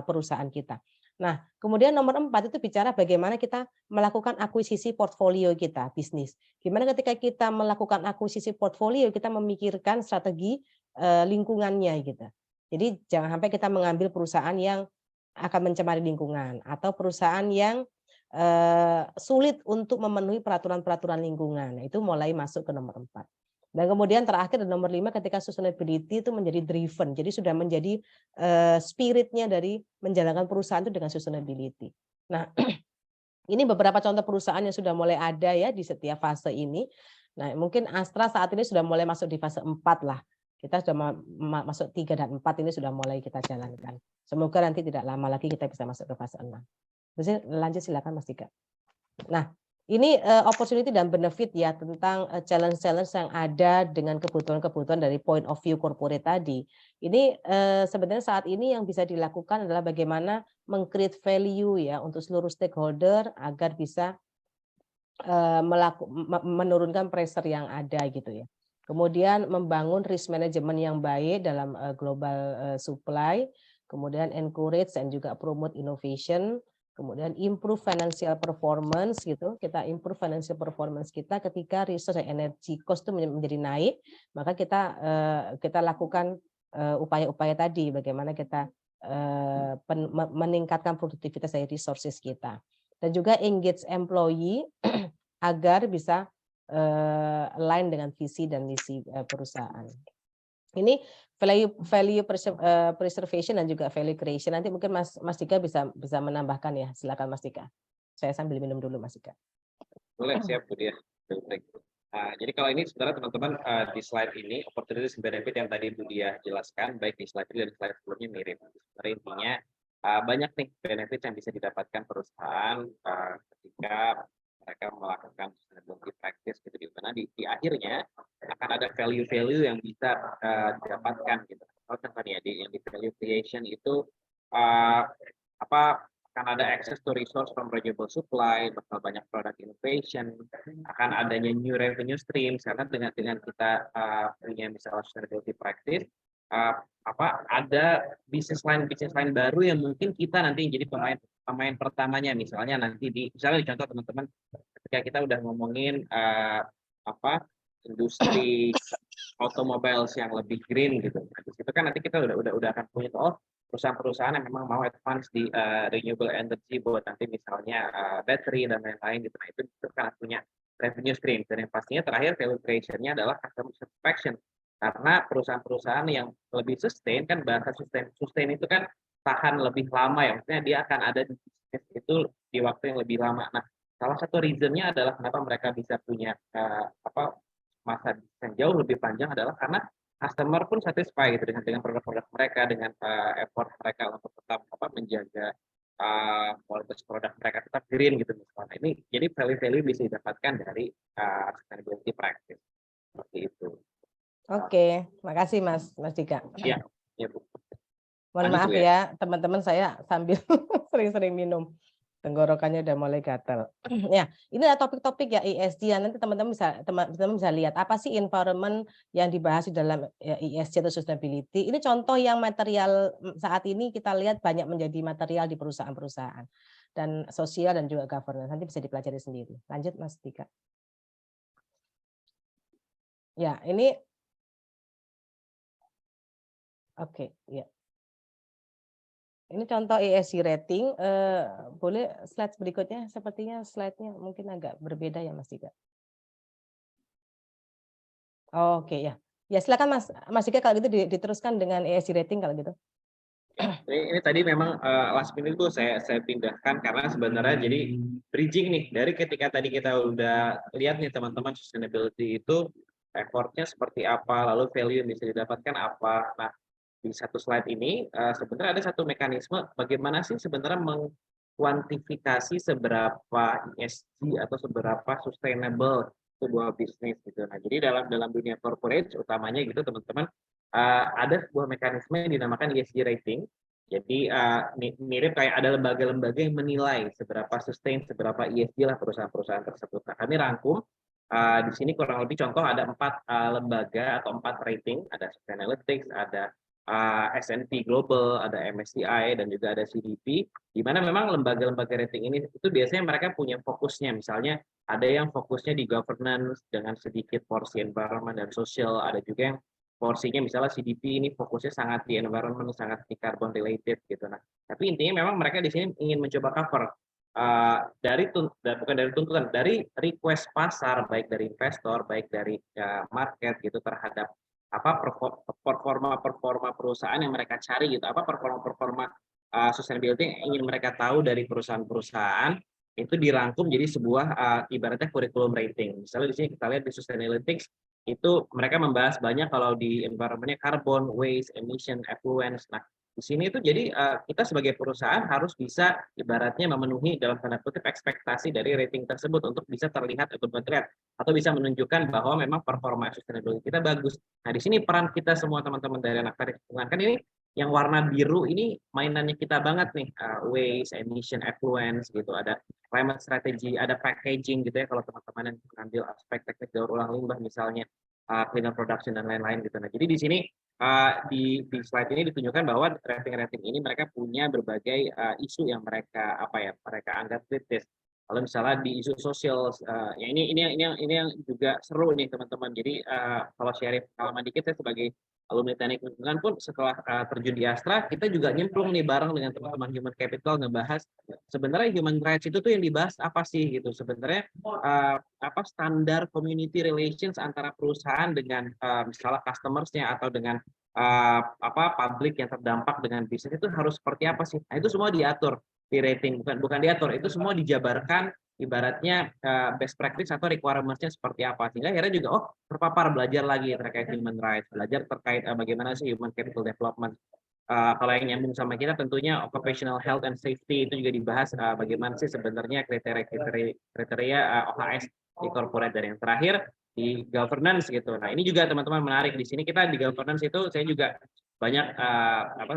perusahaan kita. Nah, kemudian nomor 4 itu bicara bagaimana kita melakukan akuisisi portfolio kita, bisnis. Gimana ketika kita melakukan akuisisi portfolio, kita memikirkan strategi lingkungannya gitu. Jadi jangan sampai kita mengambil perusahaan yang akan mencemari lingkungan atau perusahaan yang sulit untuk memenuhi peraturan-peraturan lingkungan. Nah, itu mulai masuk ke nomor 4. Dan kemudian terakhir nomor 5 ketika sustainability itu menjadi driven. Jadi sudah menjadi spiritnya dari menjalankan perusahaan itu dengan sustainability. Nah, ini beberapa contoh perusahaan yang sudah mulai ada ya di setiap fase ini. Nah, mungkin Astra saat ini sudah mulai masuk di fase 4 lah. Kita sudah masuk 3 dan 4 ini sudah mulai kita jalankan. Semoga nanti tidak lama lagi kita bisa masuk ke fase 6. Terus lanjut silakan Mas Dika. Nah, ini opportunity dan benefit ya tentang challenge-challenge yang ada dengan kebutuhan-kebutuhan dari point of view corporate tadi. Ini sebenarnya saat ini yang bisa dilakukan adalah bagaimana meng-create value ya untuk seluruh stakeholder agar bisa menurunkan pressure yang ada gitu ya. Kemudian membangun risk management yang baik dalam global supply, kemudian encourage dan juga promote innovation, kemudian improve financial performance gitu. Kita improve financial performance kita ketika resource dan energy cost itu menjadi naik, maka kita lakukan upaya-upaya tadi bagaimana kita meningkatkan produktivitas dari resources kita. Dan juga engage employee agar bisa align dengan visi dan misi perusahaan. Ini value preservation dan juga value creation. Nanti mungkin Mas Dika bisa menambahkan ya. Silakan Mas Dika. Saya sambil minum dulu Mas Dika. Boleh, siap Bu Dia. Jadi kalau ini sebenarnya teman-teman di slide ini opportunities and benefit yang tadi Bu Dia jelaskan, baik di slide ini dan slide sebelumnya mirip. Sebenarnya intinya banyak nih benefit yang bisa didapatkan perusahaan ketika mereka melakukan sustainability practice gitu, di mana di akhirnya akan ada value-value yang bisa didapatkan gitu. Kalau tadi ya yang di value creation itu akan ada access to resource from renewable supply, bakal banyak product innovation, akan adanya new revenue streams karena dengan kita punya misalnya sustainability practice, ada bisnis line baru yang mungkin kita nanti jadi pemain pertamanya, misalnya nanti misalnya di contoh teman-teman ketika kita udah ngomongin industri automobiles yang lebih green gitu. Itu kan nanti kita udah akan punya perusahaan-perusahaan yang memang mau advance di renewable energy buat nanti misalnya battery dan lain-lain gitu. Nah, itu kan punya revenue stream. Dan yang pastinya terakhir value creation-nya adalah customer satisfaction. Karena perusahaan-perusahaan yang lebih sustain, kan bahasa sustain itu kan tahan lebih lama ya. Maksudnya dia akan ada di bisnis itu di waktu yang lebih lama. Nah, salah satu reason-nya adalah kenapa mereka bisa punya masa yang jauh lebih panjang adalah karena customer pun satisfied gitu dengan produk-produk mereka, dengan effort mereka untuk tetap menjaga kualitas produk mereka tetap green gitu misalnya. Ini jadi value-value bisa didapatkan dari sustainability practice seperti itu. Oke, makasih Mas Dika. Iya, ya Bu. Mohon maaf ya teman-teman, saya sambil sering-sering minum. Tenggorokannya udah mulai gatal. Ya, ini adalah topik-topik ya ESG. Nanti teman-teman bisa lihat apa sih environment yang dibahas di dalam ESG atau sustainability. Ini contoh yang material saat ini kita lihat banyak menjadi material di perusahaan-perusahaan dan sosial dan juga governance. Nanti bisa dipelajari sendiri. Lanjut Mas Dika. Ya, ini oke, ya. Ini contoh ESG rating, boleh slide berikutnya, sepertinya slide-nya mungkin agak berbeda ya Mas Dika. Oke ya. Ya silakan Mas Dika kalau gitu diteruskan dengan ESG rating kalau gitu. Ini tadi memang last minute itu saya pindahkan karena sebenarnya jadi bridging nih dari ketika tadi kita udah lihat nih teman-teman sustainability itu effortnya seperti apa, lalu value yang bisa didapatkan apa. Nah, di satu slide ini sebenarnya ada satu mekanisme bagaimana sih sebenarnya mengkuantifikasi seberapa ESG atau seberapa sustainable sebuah bisnis gitu. Nah, jadi dalam dunia corporate utamanya gitu teman-teman ada sebuah mekanisme yang dinamakan ESG rating. Jadi mirip kayak ada lembaga-lembaga yang menilai seberapa sustain, seberapa ESG lah perusahaan-perusahaan tersebut. Nah, kami rangkum di sini kurang lebih contoh ada 4 lembaga atau 4 rating, ada Sustainalytics, ada S&P Global, ada MSCI, dan juga ada CDP, di mana memang lembaga-lembaga rating ini itu biasanya mereka punya fokusnya. Misalnya ada yang fokusnya di governance dengan sedikit porsi environment dan social, ada juga yang porsinya misalnya CDP ini fokusnya sangat di environment, sangat di carbon related gitu. Nah, tapi intinya memang mereka di sini ingin mencoba cover bukan dari tuntutan, dari request pasar, baik dari investor, baik dari market gitu terhadap apa performa perusahaan yang mereka cari gitu, apa performa sustainability yang ingin mereka tahu dari perusahaan-perusahaan itu dirangkum jadi sebuah ibaratnya kurikulum rating. Misalnya di sini kita lihat di Sustainalytics itu mereka membahas banyak kalau di environment-nya carbon, waste, emission, effluence. Nah, di sini itu jadi kita sebagai perusahaan harus bisa ibaratnya memenuhi dalam tanda kutip ekspektasi dari rating tersebut untuk bisa terlihat atau terlihat atau bisa menunjukkan bahwa memang performa sustainability kita bagus. Nah, di sini peran kita semua teman-teman dari anak teknik lingkungan kan ini yang warna biru ini mainannya kita banget nih, waste, emission, effluence gitu, ada climate strategy, ada packaging gitu ya kalau teman-teman yang mengambil aspek teknik daur ulang limbah misalnya, cleaner production dan lain-lain gitu. Nah, jadi di sini di slide ini ditunjukkan bahwa rating-rating ini mereka punya berbagai isu yang mereka anggap kritis. Kalau misalnya di isu sosial, ya ini yang juga seru nih teman-teman. Jadi kalau sharing pengalaman dikit saya sebagai alumni teknik lingkungan pun setelah terjun di Astra, kita juga nyemplung nih bareng dengan teman-teman Human Capital ngebahas sebenarnya human rights itu tuh yang dibahas apa sih gitu. Sebenarnya apa standar community relations antara perusahaan dengan misalnya customersnya atau dengan publik yang terdampak dengan bisnis itu harus seperti apa sih? Nah, itu semua diatur di rating, bukan diatur, itu semua dijabarkan ibaratnya best practice atau requirements-nya seperti apa. Sehingga akhirnya juga terpapar belajar lagi terkait human rights, belajar terkait bagaimana sih human capital development. Kalau yang nyambung sama kita tentunya occupational health and safety itu juga dibahas bagaimana sih sebenarnya kriteria OHS di corporate, dan yang terakhir di governance gitu. Nah, ini juga teman-teman menarik di sini kita di governance itu saya juga banyak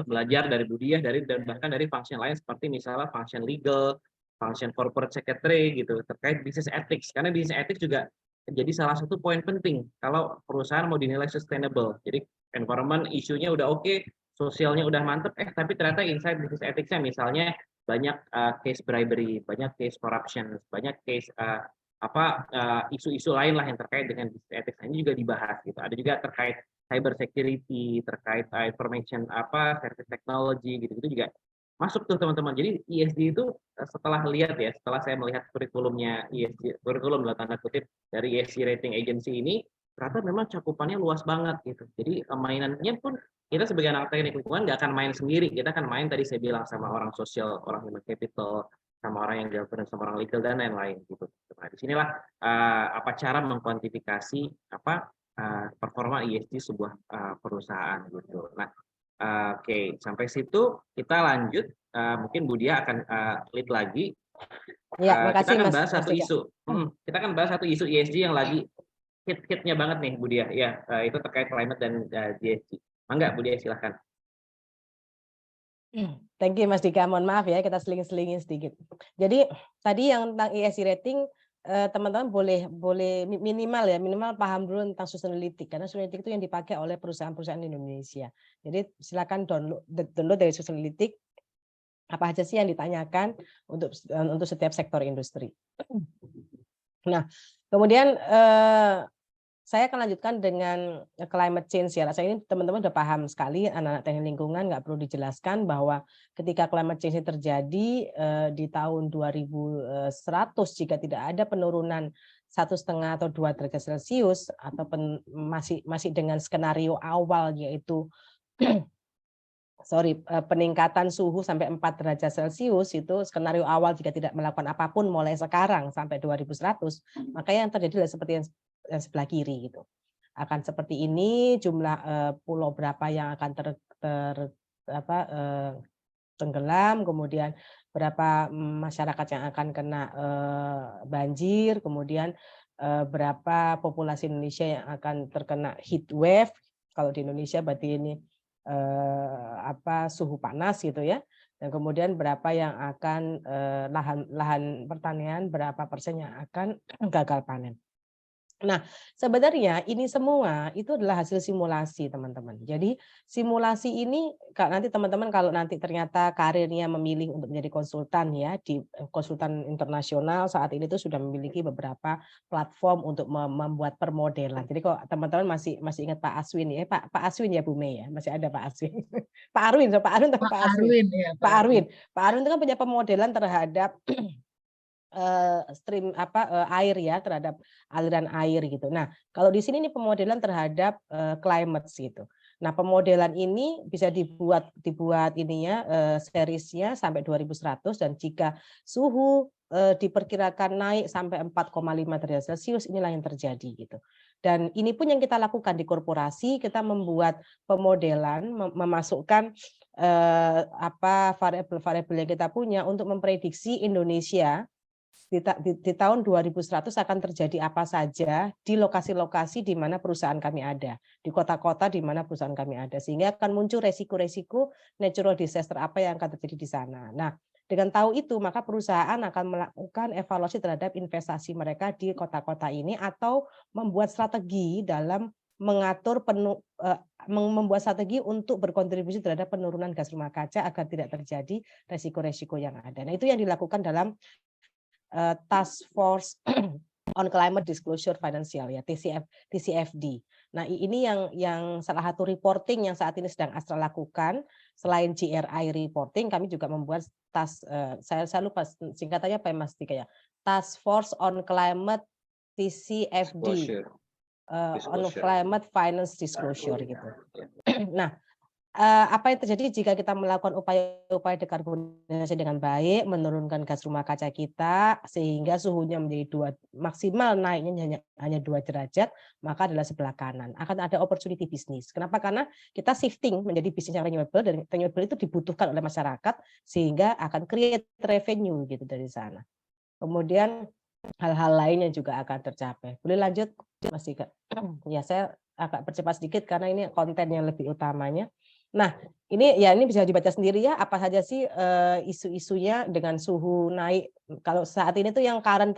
belajar dari Budiah dan bahkan dari function lain seperti misalnya function legal, function corporate secretary gitu terkait business ethics, karena business ethics juga jadi salah satu poin penting kalau perusahaan mau dinilai sustainable. Jadi environment isunya udah oke, sosialnya udah mantep, tapi ternyata inside business ethics-nya misalnya banyak case bribery, banyak case corruption, banyak case isu-isu lain lah yang terkait dengan business ethics. Ini juga dibahas gitu. Ada juga terkait cyber security, terkait information service technology gitu-gitu juga masuk tuh teman-teman. Jadi ESG itu setelah saya melihat kurikulumnya ESG, kurikulum dalam tanda kutip dari ESG rating agency ini, ternyata memang cakupannya luas banget gitu. Jadi mainannya pun kita sebagai anak teknik lingkungan nggak akan main sendiri, kita akan main tadi saya bilang sama orang sosial, orang human capital, sama orang yang governance, sama orang legal dan lain-lain gitu. Nah, disinilah cara mengkuantifikasi performa ESG sebuah perusahaan gitu. Nah, oke, sampai situ kita lanjut. Mungkin Budia akan lead lagi. Ya, Kita makasih akan Mas bahas satu Dika. isu. Kita akan bahas satu isu ESG yang lagi hit-hitnya banget nih, Budia. Ya, itu terkait climate dan ESG. Mangga, Budia silahkan. Thank you Mas Dika. Mohon maaf ya kita seling-selingin sedikit. Jadi tadi yang tentang ESG rating teman-teman boleh minimal paham dulu tentang sustainability, karena sustainability itu yang dipakai oleh perusahaan-perusahaan di Indonesia. Jadi silakan download dari sustainability apa aja sih yang ditanyakan untuk setiap sektor industri. Nah, kemudian saya akan lanjutkan dengan climate change ya. Rasanya ini teman-teman sudah paham sekali, anak-anak teknik lingkungan nggak perlu dijelaskan bahwa ketika climate change ini terjadi di tahun 2100 jika tidak ada penurunan 1,5 atau 2 derajat Celcius atau masih dengan skenario awal yaitu peningkatan suhu sampai 4 derajat Celcius, itu skenario awal jika tidak melakukan apapun mulai sekarang sampai 2100, maka yang terjadi adalah seperti yang sebelah kiri gitu. Akan seperti ini, jumlah pulau berapa yang akan tenggelam, kemudian berapa masyarakat yang akan kena banjir, kemudian berapa populasi Indonesia yang akan terkena heat wave. Kalau di Indonesia berarti ini suhu panas gitu ya. Dan kemudian berapa yang akan lahan pertanian, berapa persen yang akan gagal panen. Nah, sebenarnya ini semua itu adalah hasil simulasi, teman-teman. Jadi simulasi ini nanti teman-teman kalau nanti ternyata karirnya memilih untuk menjadi konsultan ya di konsultan internasional saat ini tuh sudah memiliki beberapa platform untuk membuat permodelan. Jadi kalau teman-teman masih masih ingat Pak Aswin ya, Pak Aswin ya Bu Mei ya, masih ada Pak Aswin. Pak Arwin, Pak Arwin tapi Pak Pak Aswin. Arwin ya, Pak Pak Arwin. Arwin. Pak Arwin itu kan punya pemodelan terhadap stream air ya, terhadap aliran air gitu. Nah, kalau di sini nih pemodelan terhadap climate gitu. Nah, pemodelan ini bisa dibuat ininya seriesnya sampai 2100 dan jika suhu diperkirakan naik sampai 4,5 derajat Celcius inilah yang terjadi gitu. Dan ini pun yang kita lakukan di korporasi, kita membuat pemodelan memasukkan variabel-variabel yang kita punya untuk memprediksi Indonesia di tahun 2100 akan terjadi apa saja di lokasi-lokasi di mana perusahaan kami ada, di kota-kota di mana perusahaan kami ada, sehingga akan muncul resiko-resiko natural disaster apa yang akan terjadi di sana. Nah, dengan tahu itu, maka perusahaan akan melakukan evaluasi terhadap investasi mereka di kota-kota ini atau membuat strategi dalam mengatur membuat strategi untuk berkontribusi terhadap penurunan gas rumah kaca agar tidak terjadi resiko-resiko yang ada. Nah, itu yang dilakukan dalam Task Force on Climate Disclosure Financial ya TCFD. Nah, ini yang salah satu reporting yang saat ini sedang Astra lakukan. Selain GRI reporting, kami juga membuat saya lupa singkatannya apa ya Mas Dika ya. Task Force on Climate TCFD. On Climate Finance Disclosure gitu. Nah, apa yang terjadi jika kita melakukan upaya-upaya dekarbonisasi dengan baik, menurunkan gas rumah kaca kita sehingga suhunya menjadi maksimal naiknya hanya 2 derajat, maka adalah sebelah kanan akan ada opportunity bisnis. Kenapa? Karena kita shifting menjadi bisnis yang renewable dan renewable itu dibutuhkan oleh masyarakat sehingga akan create revenue gitu dari sana. Kemudian hal-hal lain yang juga akan tercapai. Boleh lanjut Mas Dika? Ya, saya agak percepat sedikit karena ini konten yang lebih utamanya. Nah, ini bisa dibaca sendiri ya, apa saja sih isu-isunya dengan suhu naik. Kalau saat ini tuh yang current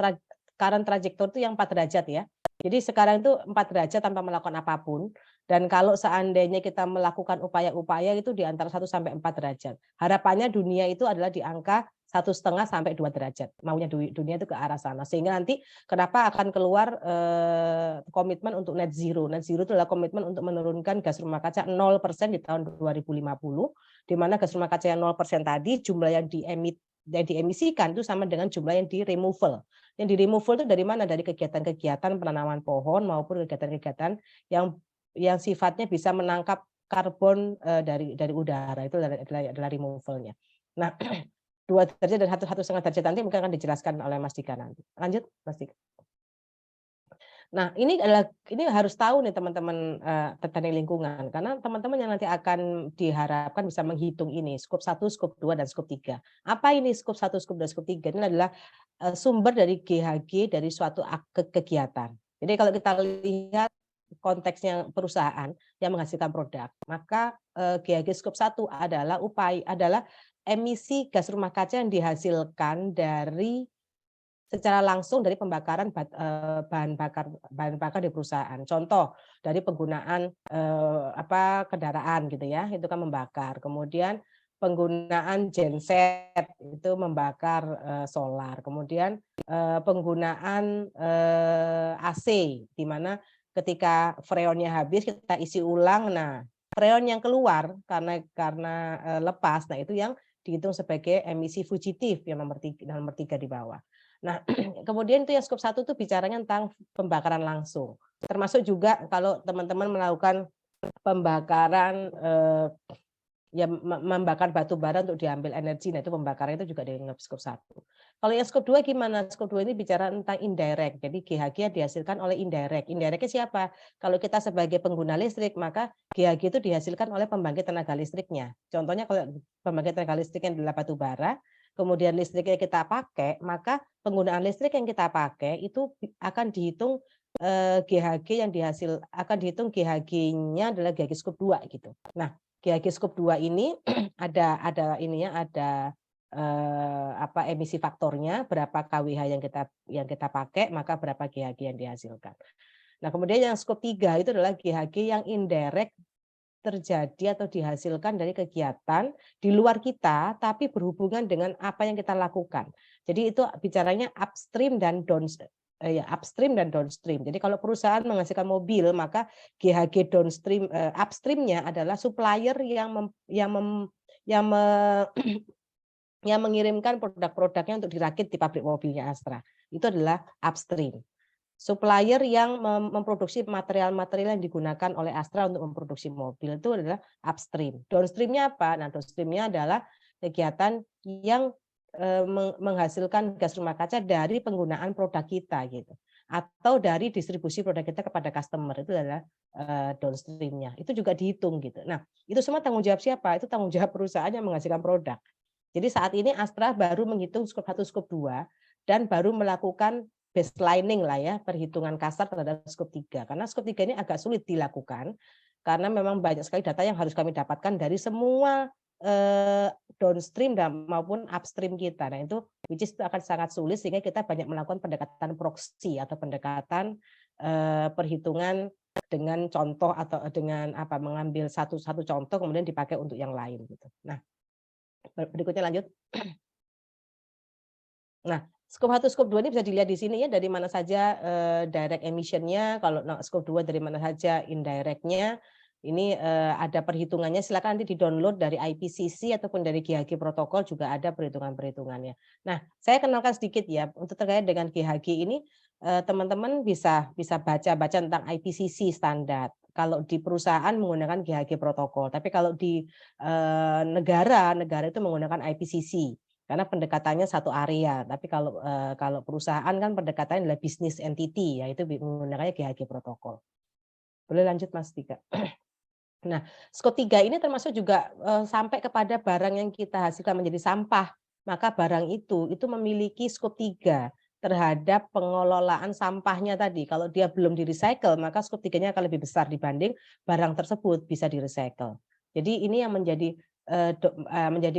trajectory itu yang 4 derajat ya. Jadi sekarang itu 4 derajat tanpa melakukan apapun. Dan kalau seandainya kita melakukan upaya-upaya itu di antara 1 sampai 4 derajat. Harapannya dunia itu adalah di angka 1,5 sampai 2 derajat. Maunya dunia itu ke arah sana. Sehingga nanti kenapa akan keluar komitmen untuk net zero. Net zero itu adalah komitmen untuk menurunkan gas rumah kaca 0% di tahun 2050, di mana gas rumah kaca yang 0% tadi jumlah yang diemisikan itu sama dengan jumlah yang di removal. Yang di removal itu dari mana? Dari kegiatan-kegiatan penanaman pohon maupun kegiatan-kegiatan yang sifatnya bisa menangkap karbon dari udara, itu adalah removalnya. Nah, 2 derajat dan 1,5 derajat nanti mungkin akan dijelaskan oleh Mas Dika nanti. Lanjut, Mas Dika. Nah, ini harus tahu nih teman-teman teknik lingkungan karena teman-teman yang nanti akan diharapkan bisa menghitung ini skop 1, skop 2 dan skop 3. Apa ini skop 1, skop 2, skop 3? Ini adalah sumber dari GHG dari suatu kegiatan. Jadi kalau kita lihat konteksnya perusahaan yang menghasilkan produk, maka GHG skop 1 adalah emisi gas rumah kaca yang dihasilkan dari secara langsung dari pembakaran bahan bakar di perusahaan. Contoh dari penggunaan kendaraan gitu ya, itu kan membakar. Kemudian penggunaan genset itu membakar solar. Kemudian penggunaan AC di mana ketika freonnya habis kita isi ulang. Nah, freon yang keluar karena lepas, nah itu yang dihitung sebagai emisi fugitif yang nomor 3 di bawah. Nah, kemudian itu yang skop 1 itu bicaranya tentang pembakaran langsung. Termasuk juga kalau teman-teman melakukan pembakaran membakar batu bara untuk diambil energi, nah itu pembakaran itu juga dianggap skop 1. Kalau yang skop 2 gimana? Skop 2 ini bicara tentang indirect. Jadi GHG yang dihasilkan oleh indirect. Indirectnya siapa? Kalau kita sebagai pengguna listrik, maka GHG itu dihasilkan oleh pembangkit tenaga listriknya. Contohnya kalau pembangkit tenaga listriknya adalah batu bara, kemudian listriknya kita pakai, maka penggunaan listrik yang kita pakai itu akan dihitung GHG yang akan dihitung GHG-nya adalah GHG skop 2 gitu. Nah, GHG skop 2 ini ada emisi faktornya, berapa KWH yang kita pakai, maka berapa GHG yang dihasilkan. Nah, kemudian yang skop 3 itu adalah GHG yang indirect terjadi atau dihasilkan dari kegiatan di luar kita, tapi berhubungan dengan apa yang kita lakukan. Jadi itu bicaranya upstream dan upstream dan downstream. Jadi kalau perusahaan menghasilkan mobil, maka GHG downstream upstreamnya adalah supplier yang yang mengirimkan produk-produknya untuk dirakit di pabrik mobilnya Astra. Itu adalah upstream. Supplier yang memproduksi material-material yang digunakan oleh Astra untuk memproduksi mobil itu adalah upstream. Downstream-nya apa? Nah, downstream-nya adalah kegiatan yang menghasilkan gas rumah kaca dari penggunaan produk kita gitu. Atau dari distribusi produk kita kepada customer, itu adalah downstream-nya. Itu juga dihitung gitu. Nah, itu semua tanggung jawab siapa? Itu tanggung jawab perusahaan yang menghasilkan produk. Jadi saat ini Astra baru menghitung skop 1, skop 2 dan baru melakukan baselining lah ya, perhitungan kasar terhadap skop 3. Karena skop 3 ini agak sulit dilakukan karena memang banyak sekali data yang harus kami dapatkan dari semua downstream dan maupun upstream kita. Nah, itu which is itu akan sangat sulit sehingga kita banyak melakukan pendekatan proxy atau pendekatan perhitungan dengan contoh atau dengan apa mengambil satu contoh kemudian dipakai untuk yang lain gitu. Nah, berikutnya lanjut. Nah, skop 1, skop 2 ini bisa dilihat di sini ya, dari mana saja direct emission-nya, kalau skop 2 dari mana saja indirect-nya. Ini ada perhitungannya, silakan nanti di-download dari IPCC ataupun dari GHG protokol juga ada perhitungan-perhitungannya. Nah, saya kenalkan sedikit ya, untuk terkait dengan GHG ini teman-teman bisa baca-baca tentang IPCC standar. Kalau di perusahaan menggunakan GHG protokol, tapi kalau di negara itu menggunakan IPCC. Karena pendekatannya satu area, tapi kalau perusahaan kan pendekatannya adalah business entity, yaitu menggunakannya GHG protokol. Boleh lanjut Mas Tika. Nah, skop 3 ini termasuk juga sampai kepada barang yang kita hasilkan menjadi sampah. Maka barang itu memiliki skop 3 terhadap pengelolaan sampahnya tadi. Kalau dia belum di-recycle, maka skop 3-nya akan lebih besar dibanding barang tersebut bisa di-recycle. Jadi ini yang menjadi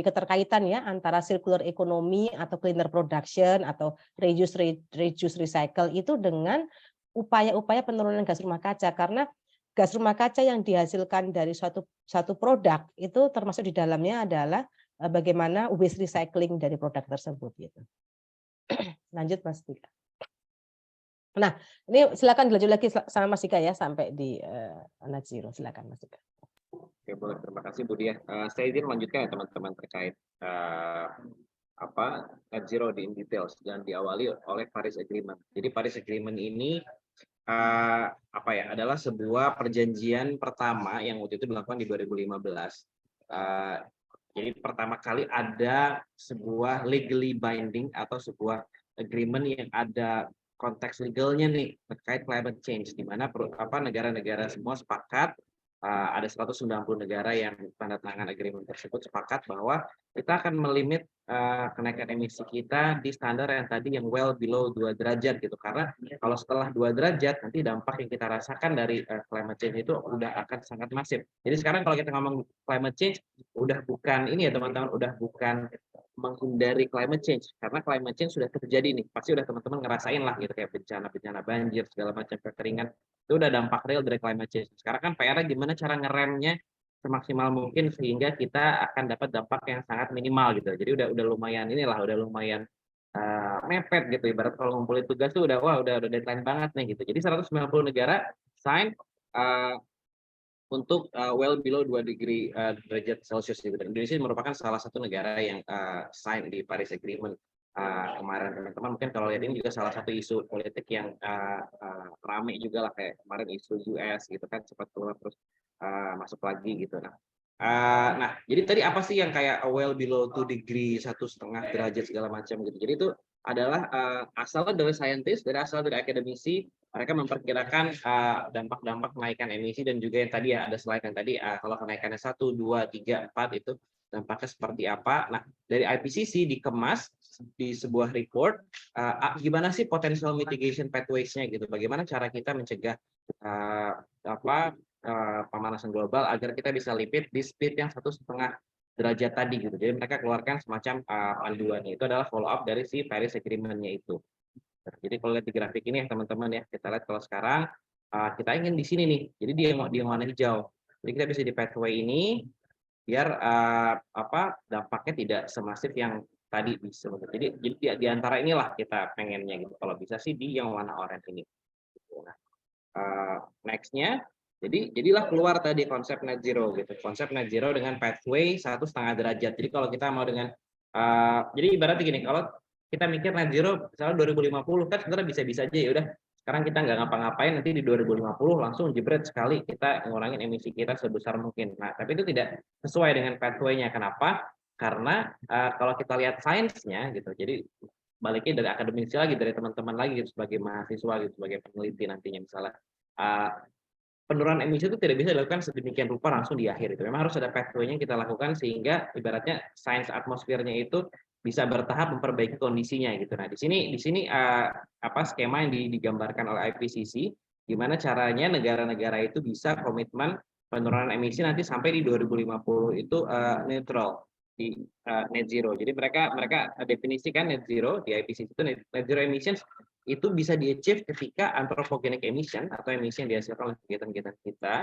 keterkaitan ya antara circular economy atau cleaner production atau reduce recycle itu dengan upaya-upaya penurunan gas rumah kaca, karena gas rumah kaca yang dihasilkan dari satu produk itu termasuk di dalamnya adalah bagaimana waste recycling dari produk tersebut gitu. Lanjut Mas Dika. Nah, ini silakan dilanjut lagi sama Mas Dika ya sampai di net zero. Silakan Mas Dika. Oke, boleh. Terima kasih Bu Dia. Saya izin melanjutkan ya teman-teman terkait net zero in details dan diawali oleh Paris Agreement. Jadi Paris Agreement ini adalah sebuah perjanjian pertama yang waktu itu dilakukan di 2015. Jadi pertama kali ada sebuah legally binding atau sebuah agreement yang ada konteks legalnya nih terkait climate change, di mana negara-negara semua sepakat, ada 190 negara yang tanda tangan agreement tersebut sepakat bahwa kita akan melimit kenaikan emisi kita di standar yang tadi yang well below 2 derajat gitu. Karena kalau setelah 2 derajat nanti dampak yang kita rasakan dari climate change itu udah akan sangat masif. Jadi sekarang kalau kita ngomong climate change udah bukan ini ya teman-teman, udah bukan menghindari climate change, karena climate change sudah terjadi nih, pasti udah teman-teman ngerasain lah gitu, kayak bencana banjir segala macam, kekeringan, itu udah dampak real dari climate change. Sekarang kan PR-nya gimana cara ngeremnya semaksimal mungkin sehingga kita akan dapat dampak yang sangat minimal gitu. Jadi udah lumayan udah lumayan mepet gitu, ibarat kalau ngumpulin tugas tuh udah deadline banget nih gitu. Jadi 190 negara sign untuk well below 2 derajat Celcius gitu. Indonesia merupakan salah satu negara yang sign di Paris Agreement kemarin. Teman-teman mungkin kalau lihat ini juga salah satu isu politik yang rame juga lah, kayak kemarin isu US gitu kan, cepat keluar terus masuk lagi gitu. Nah, jadi tadi apa sih yang kayak well below 2 degree, 1,5 derajat segala macam gitu. Jadi itu adalah asalnya dari scientist, asal dari akademisi. Mereka memperkirakan dampak-dampak kenaikan emisi dan juga yang tadi ya ada slide yang tadi kalau kenaikannya 1, 2, 3, 4 itu dampaknya seperti apa. Nah, dari IPCC dikemas di sebuah report gimana sih potential mitigation pathways-nya gitu. Bagaimana cara kita mencegah pemanasan global agar kita bisa lipid di speed yang 1,5 derajat tadi gitu. Jadi mereka keluarkan semacam panduan, itu adalah follow up dari si Paris Agreement-nya itu. Jadi kalau lihat di grafik ini ya teman-teman ya, kita lihat kalau sekarang kita ingin di sini nih, jadi dia yang warna hijau. Jadi kita bisa di pathway ini biar dampaknya tidak semasif yang tadi bisa. Jadi di antara inilah kita pengennya gitu. Kalau bisa sih di yang warna oranye ini. Nah, next-nya, jadilah keluar tadi konsep net zero gitu. Konsep net zero dengan pathway 1,5 derajat. Jadi kalau kita mau dengan jadi ibaratnya gini, kalau kita mikir net zero misalnya 2050 kan sebenarnya bisa-bisa aja ya udah. Sekarang kita nggak ngapa-ngapain, nanti di 2050 langsung jebret sekali kita ngurangin emisi kita sebesar mungkin. Nah, tapi itu tidak sesuai dengan pathway-nya. Kenapa? Karena kalau kita lihat sainsnya gitu. Jadi baliknya dari akademisi lagi, dari teman-teman lagi gitu, sebagai mahasiswa gitu, sebagai peneliti nantinya misalnya penurunan emisi itu tidak bisa dilakukan sedemikian rupa langsung di akhir itu. Memang harus ada pathway-nya yang kita lakukan sehingga ibaratnya sains atmosfernya itu bisa bertahap memperbaiki kondisinya gitu. Nah, di sini skema yang digambarkan oleh IPCC gimana caranya negara-negara itu bisa komitmen penurunan emisi nanti sampai di 2050 itu netral di net zero. Jadi mereka definisikan net zero di IPCC itu net zero emissions itu bisa di-achieve ketika anthropogenic emission atau emisi yang dihasilkan oleh kegiatan-kegiatan kita,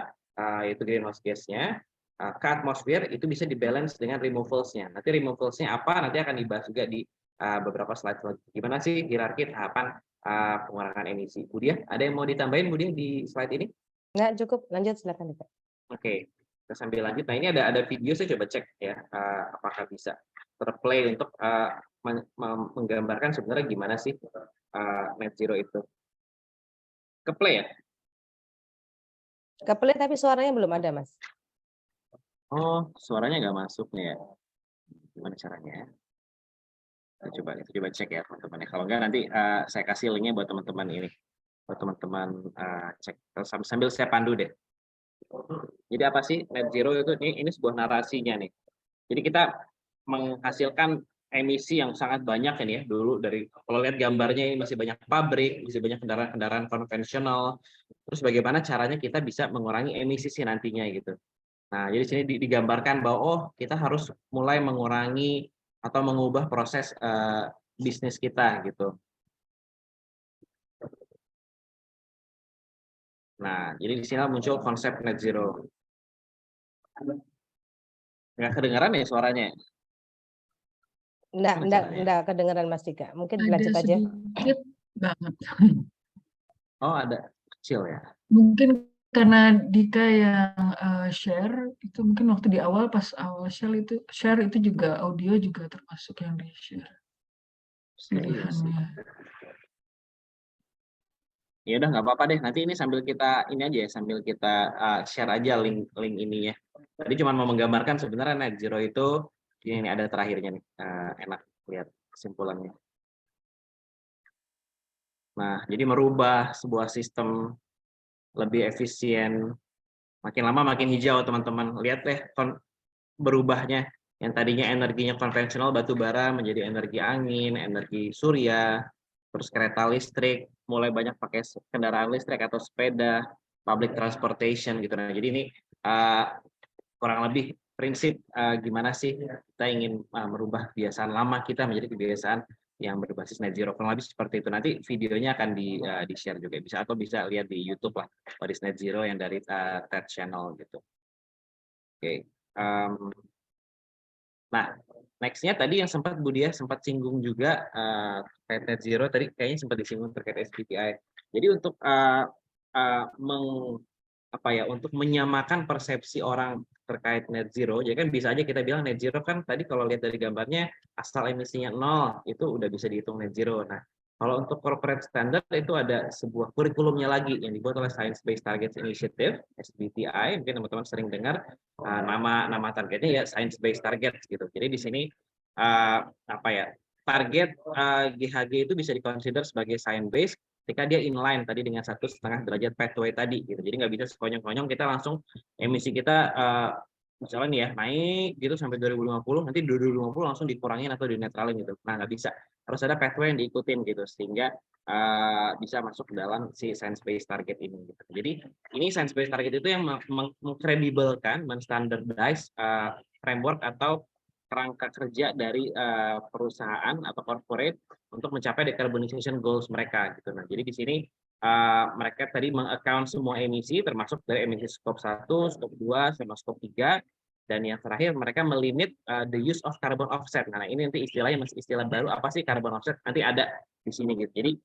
yaitu greenhouse gas-nya, ke atmosfer itu bisa di-balance dengan removals-nya. Nanti removals-nya apa, nanti akan dibahas juga di beberapa slide selanjutnya. Gimana sih hierarki tahapan pengurangan emisi. Budia, ada yang mau ditambahin Budia di slide ini? Nggak cukup, lanjut silakan Pak. Oke, kita sambil lanjut. Nah ini ada video, saya coba cek ya, apakah bisa terplay untuk menggambarkan sebenarnya gimana sih net zero itu. Keplay ya? Keplay tapi suaranya belum ada, Mas. Oh, suaranya nggak masuk nih ya. Gimana caranya? Kita coba cek ya teman-teman ya. Kalau nggak nanti saya kasih linknya buat teman-teman ini. Buat teman-teman cek. Sambil saya pandu deh. Jadi apa sih net zero itu? Ini sebuah narasinya nih. Jadi kita menghasilkan emisi yang sangat banyak ini ya. Dulu dari kalau lihat gambarnya ini masih banyak pabrik, masih banyak kendaraan-kendaraan konvensional. Terus bagaimana caranya kita bisa mengurangi emisi sih nantinya gitu. Nah, jadi sini digambarkan bahwa kita harus mulai mengurangi atau mengubah proses bisnis kita gitu. Nah, jadi di sini muncul konsep net zero. Nggak kedengaran ya suaranya? Enggak kedengeran Mas Dika. Mungkin dilanjut Ada aja. sedikit banget. Oh, ada kecil ya. Mungkin karena Dika yang share itu mungkin waktu di awal pas awal share itu juga audio juga termasuk yang di share pilihannya. Ya udah nggak apa-apa deh. Nanti ini sambil kita ini aja ya, sambil kita share aja link ini ya. Tadi cuma mau menggambarkan sebenarnya net zero itu ini ada terakhirnya nih. Enak lihat kesimpulannya. Nah, jadi merubah sebuah sistem lebih efisien. Makin lama makin hijau teman-teman. Lihat deh berubahnya. Yang tadinya energinya konvensional batu bara menjadi energi angin, energi surya, terus kereta listrik, mulai banyak pakai kendaraan listrik atau sepeda, public transportation gitu. Nah, jadi ini kurang lebih prinsip gimana sih kita ingin merubah kebiasaan lama kita menjadi kebiasaan yang berbasis net zero. Kurang lebih seperti itu. Nanti videonya akan di-share juga bisa, atau bisa lihat di YouTube lah, What is Net Zero yang dari TED Channel gitu. Oke. Nah, next-nya tadi yang sempat Budia sempat singgung juga terkait net zero, tadi kayaknya sempat disinggung terkait SBTi. Jadi untuk untuk menyamakan persepsi orang terkait net zero, jadi kan bisa aja kita bilang net zero kan tadi kalau lihat dari gambarnya asal emisinya 0 itu udah bisa dihitung net zero. Nah, kalau untuk corporate standard itu ada sebuah kurikulumnya lagi yang dibuat oleh Science Based Targets Initiative (SBTi). Mungkin teman-teman sering dengar nama targetnya ya Science Based Targets gitu. Jadi di sini target GHG itu bisa dikonsider sebagai science based ketika dia inline tadi dengan 1,5 derajat pathway tadi gitu. Jadi nggak bisa sekonyong-konyong kita langsung emisi kita misalnya nih ya naik gitu sampai 2050, nanti 2050 langsung dikurangin atau dinetralin gitu. Nah, nggak bisa. Harus ada pathway yang diikutin gitu sehingga bisa masuk ke dalam si science based target ini gitu. Jadi ini science based target itu yang mengkredibelkan, menstandardize framework atau kerangka kerja dari perusahaan atau corporate untuk mencapai decarbonization goals mereka gitu. Nah, jadi di sini mereka tadi meng-account semua emisi, termasuk dari emisi skop 1, skop 2, sama skop 3. Dan yang terakhir mereka melimit the use of carbon offset. Nah, ini nanti istilahnya masih istilah baru, apa sih carbon offset? Nanti ada di sini gitu. Jadi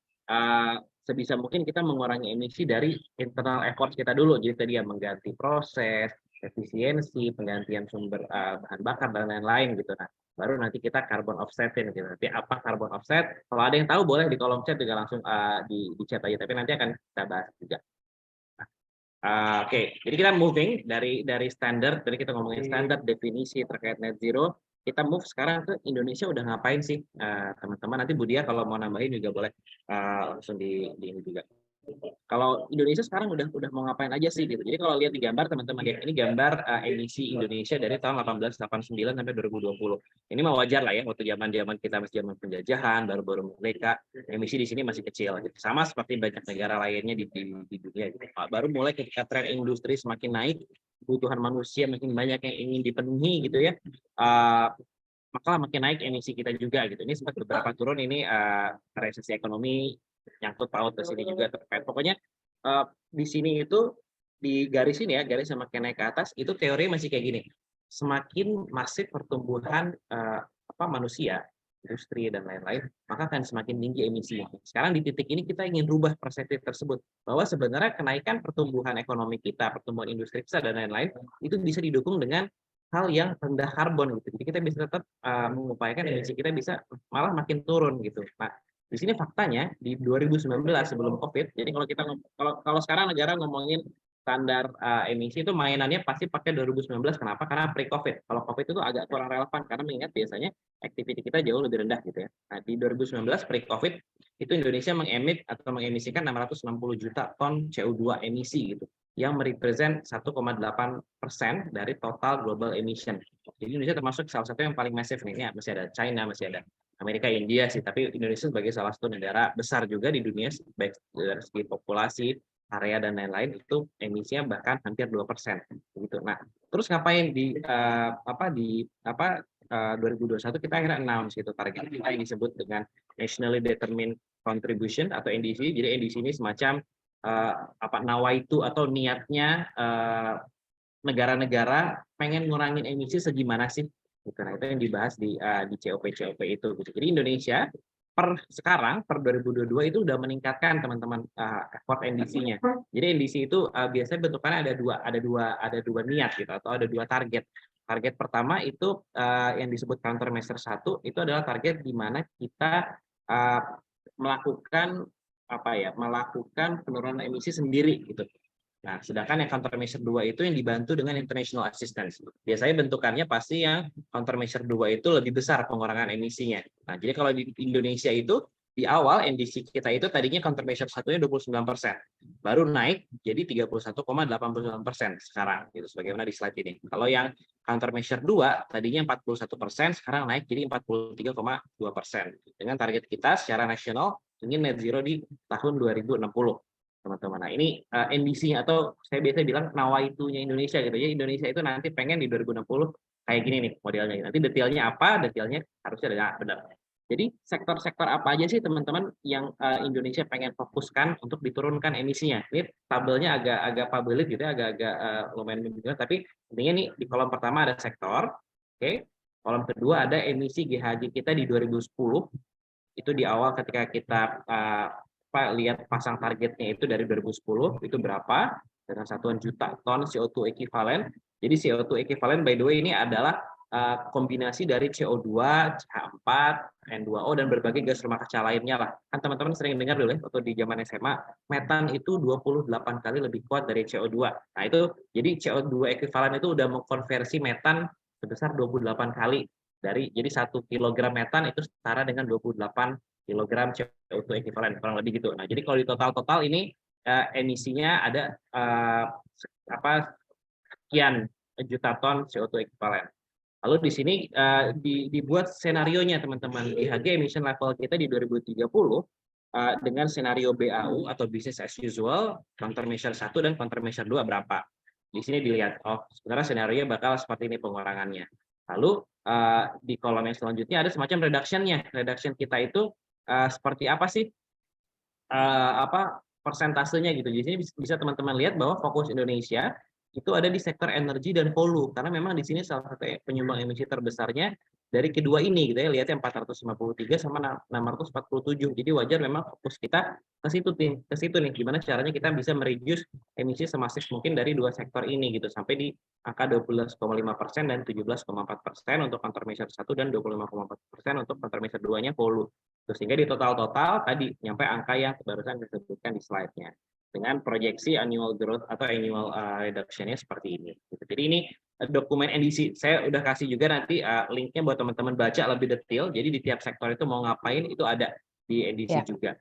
sebisa mungkin kita mengurangi emisi dari internal effort kita dulu. Jadi tadi ya mengganti proses, efisiensi, penggantian sumber bahan bakar dan lain-lain gitu. Nah, baru nanti kita carbon offsetin gitu. Tapi apa carbon offset? Kalau ada yang tahu boleh di kolom chat juga langsung di chat aja. Tapi nanti akan kita bahas juga. Oke, jadi kita moving dari standar, tadi kita ngomongin standar definisi terkait net zero, kita move sekarang ke Indonesia udah ngapain sih teman-teman? Nanti Budia kalau mau nambahin juga boleh langsung di ini juga. Kalau Indonesia sekarang udah mau ngapain aja sih gitu. Jadi kalau lihat di gambar teman-teman ya, ini gambar emisi Indonesia dari tahun 1889 sampai 2020. Ini mah wajar lah ya, waktu zaman kita masih zaman penjajahan, baru-baru merdeka, emisi di sini masih kecil gitu. Sama seperti banyak negara lainnya di dunia gitu. Baru mulai ketika tren industri semakin naik, kebutuhan manusia makin banyak yang ingin dipenuhi gitu ya. Maka makin naik emisi kita juga gitu. Ini sempat beberapa turun ini resesi ekonomi nyangkut paut ke sini juga terkait. Pokoknya di sini itu di garis ini ya, garis semakin naik ke atas itu teori masih kayak gini. Semakin masif pertumbuhan manusia, industri dan lain-lain, maka akan semakin tinggi emisinya. Sekarang di titik ini kita ingin rubah persepsi tersebut bahwa sebenarnya kenaikan pertumbuhan ekonomi kita, pertumbuhan industri kita dan lain-lain itu bisa didukung dengan hal yang rendah karbon gitu. Jadi kita bisa tetap mengupayakan emisi kita bisa malah makin turun gitu. Nah, di sini faktanya di 2019 sebelum COVID, jadi kalau sekarang negara ngomongin standar emisi itu mainannya pasti pakai 2019. Kenapa? Karena pre-COVID. Kalau COVID itu agak kurang relevan karena mengingat biasanya activity kita jauh lebih rendah gitu ya. Nah, di 2019 pre-COVID itu Indonesia mengemisikan 660 juta ton CO2 emisi gitu, yang merepresent 1,8% dari total global emission. Jadi Indonesia termasuk salah satu yang paling masif nih. Ya, masih ada China, masih ada Amerika, India sih, tapi Indonesia sebagai salah satu negara besar juga di dunia, baik dari segi populasi, area dan lain-lain itu emisinya bahkan hampir 2%. Gitu. Nah, terus ngapain di 2021 kita akhirnya announce gitu target kita yang disebut dengan Nationally Determined Contribution atau NDC. Jadi NDC ini semacam nawaitu atau niatnya negara-negara pengen ngurangin emisi segimana sih? Gitu. Nah, itu yang dibahas di COP itu. Gitu. Jadi Indonesia per 2022 itu udah meningkatkan teman-teman effort NDC-nya. Jadi NDC itu biasanya bentukannya ada dua niat gitu atau ada dua target. Target pertama itu yang disebut countermeasure 1 itu adalah target di mana kita melakukan penurunan emisi sendiri gitu. Nah, sedangkan yang countermeasure 2 itu yang dibantu dengan international assistance. Biasanya bentukannya pasti yang countermeasure 2 itu lebih besar pengurangan emisinya. Nah, jadi kalau di Indonesia itu di awal NDC kita itu tadinya countermeasure 1-nya 29%. Baru naik jadi 31,89% sekarang gitu sebagaimana di slide ini. Kalau yang countermeasure 2 tadinya 41%, sekarang naik jadi 43,2%. Dengan target kita secara nasional ingin net zero di tahun 2060. Teman-teman. Nah, ini NDC-nya atau saya biasa bilang nawaitunya Indonesia gitu ya. Indonesia itu nanti pengen di 2060 kayak gini nih modelnya. Nanti detailnya apa? Detailnya harusnya ada benar. Jadi sektor-sektor apa aja sih teman-teman yang Indonesia pengen fokuskan untuk diturunkan emisinya? Ini tabelnya agak pabelit gitu ya, agak lumayan membingungkan. Tapi intinya nih di kolom pertama ada sektor, oke. Kolom kedua ada emisi GHG kita di 2010. Itu di awal ketika kita lihat pasang targetnya itu dari 2010 itu berapa dengan satuan juta ton CO2 ekivalen. Jadi CO2 ekivalen by the way ini adalah kombinasi dari CO2, CH4, N2O dan berbagai gas rumah kaca lainnya lah. Kan teman-teman sering dengar dulu ya waktu di zaman SMA, metan itu 28 kali lebih kuat dari CO2. Nah, itu jadi CO2 ekivalen itu udah mengkonversi metan sebesar 28 kali jadi 1 kg metan itu setara dengan 28 kilogram CO2 ekivalen kurang lebih gitu. Nah, jadi kalau di total ini emisinya ada sekian juta ton CO2 ekivalen. Lalu di sini dibuat senarionya teman-teman. IHG emission level kita di 2030 dengan senario BAU atau business as usual, countermeasure 1 dan countermeasure 2 berapa. Di sini dilihat, sebenarnya senario bakal seperti ini pengurangannya. Lalu di kolom yang selanjutnya ada semacam reduction-nya. Reduction kita itu seperti apa sih? persentasenya gitu. Di sini bisa teman-teman lihat bahwa fokus Indonesia itu ada di sektor energi dan hulu, karena memang di sini salah satu penyumbang emisi terbesarnya dari kedua ini gitu ya, lihatnya 453 sama 647. Jadi wajar memang fokus kita ke situ nih, gimana caranya kita bisa mereduce emisi semasif mungkin dari dua sektor ini gitu, sampai di angka 12,5% dan 17,4% untuk countermeasure 1 dan 25,4% untuk countermeasure 2-nya hulu. Terus sehingga di total tadi nyampe angka yang barusan disebutkan di slide-nya dengan proyeksi annual growth atau annual reduction-nya seperti ini. Jadi ini dokumen NDC. Saya udah kasih juga nanti link-nya buat teman-teman baca lebih detail. Jadi di tiap sektor itu mau ngapain itu ada di NDC juga.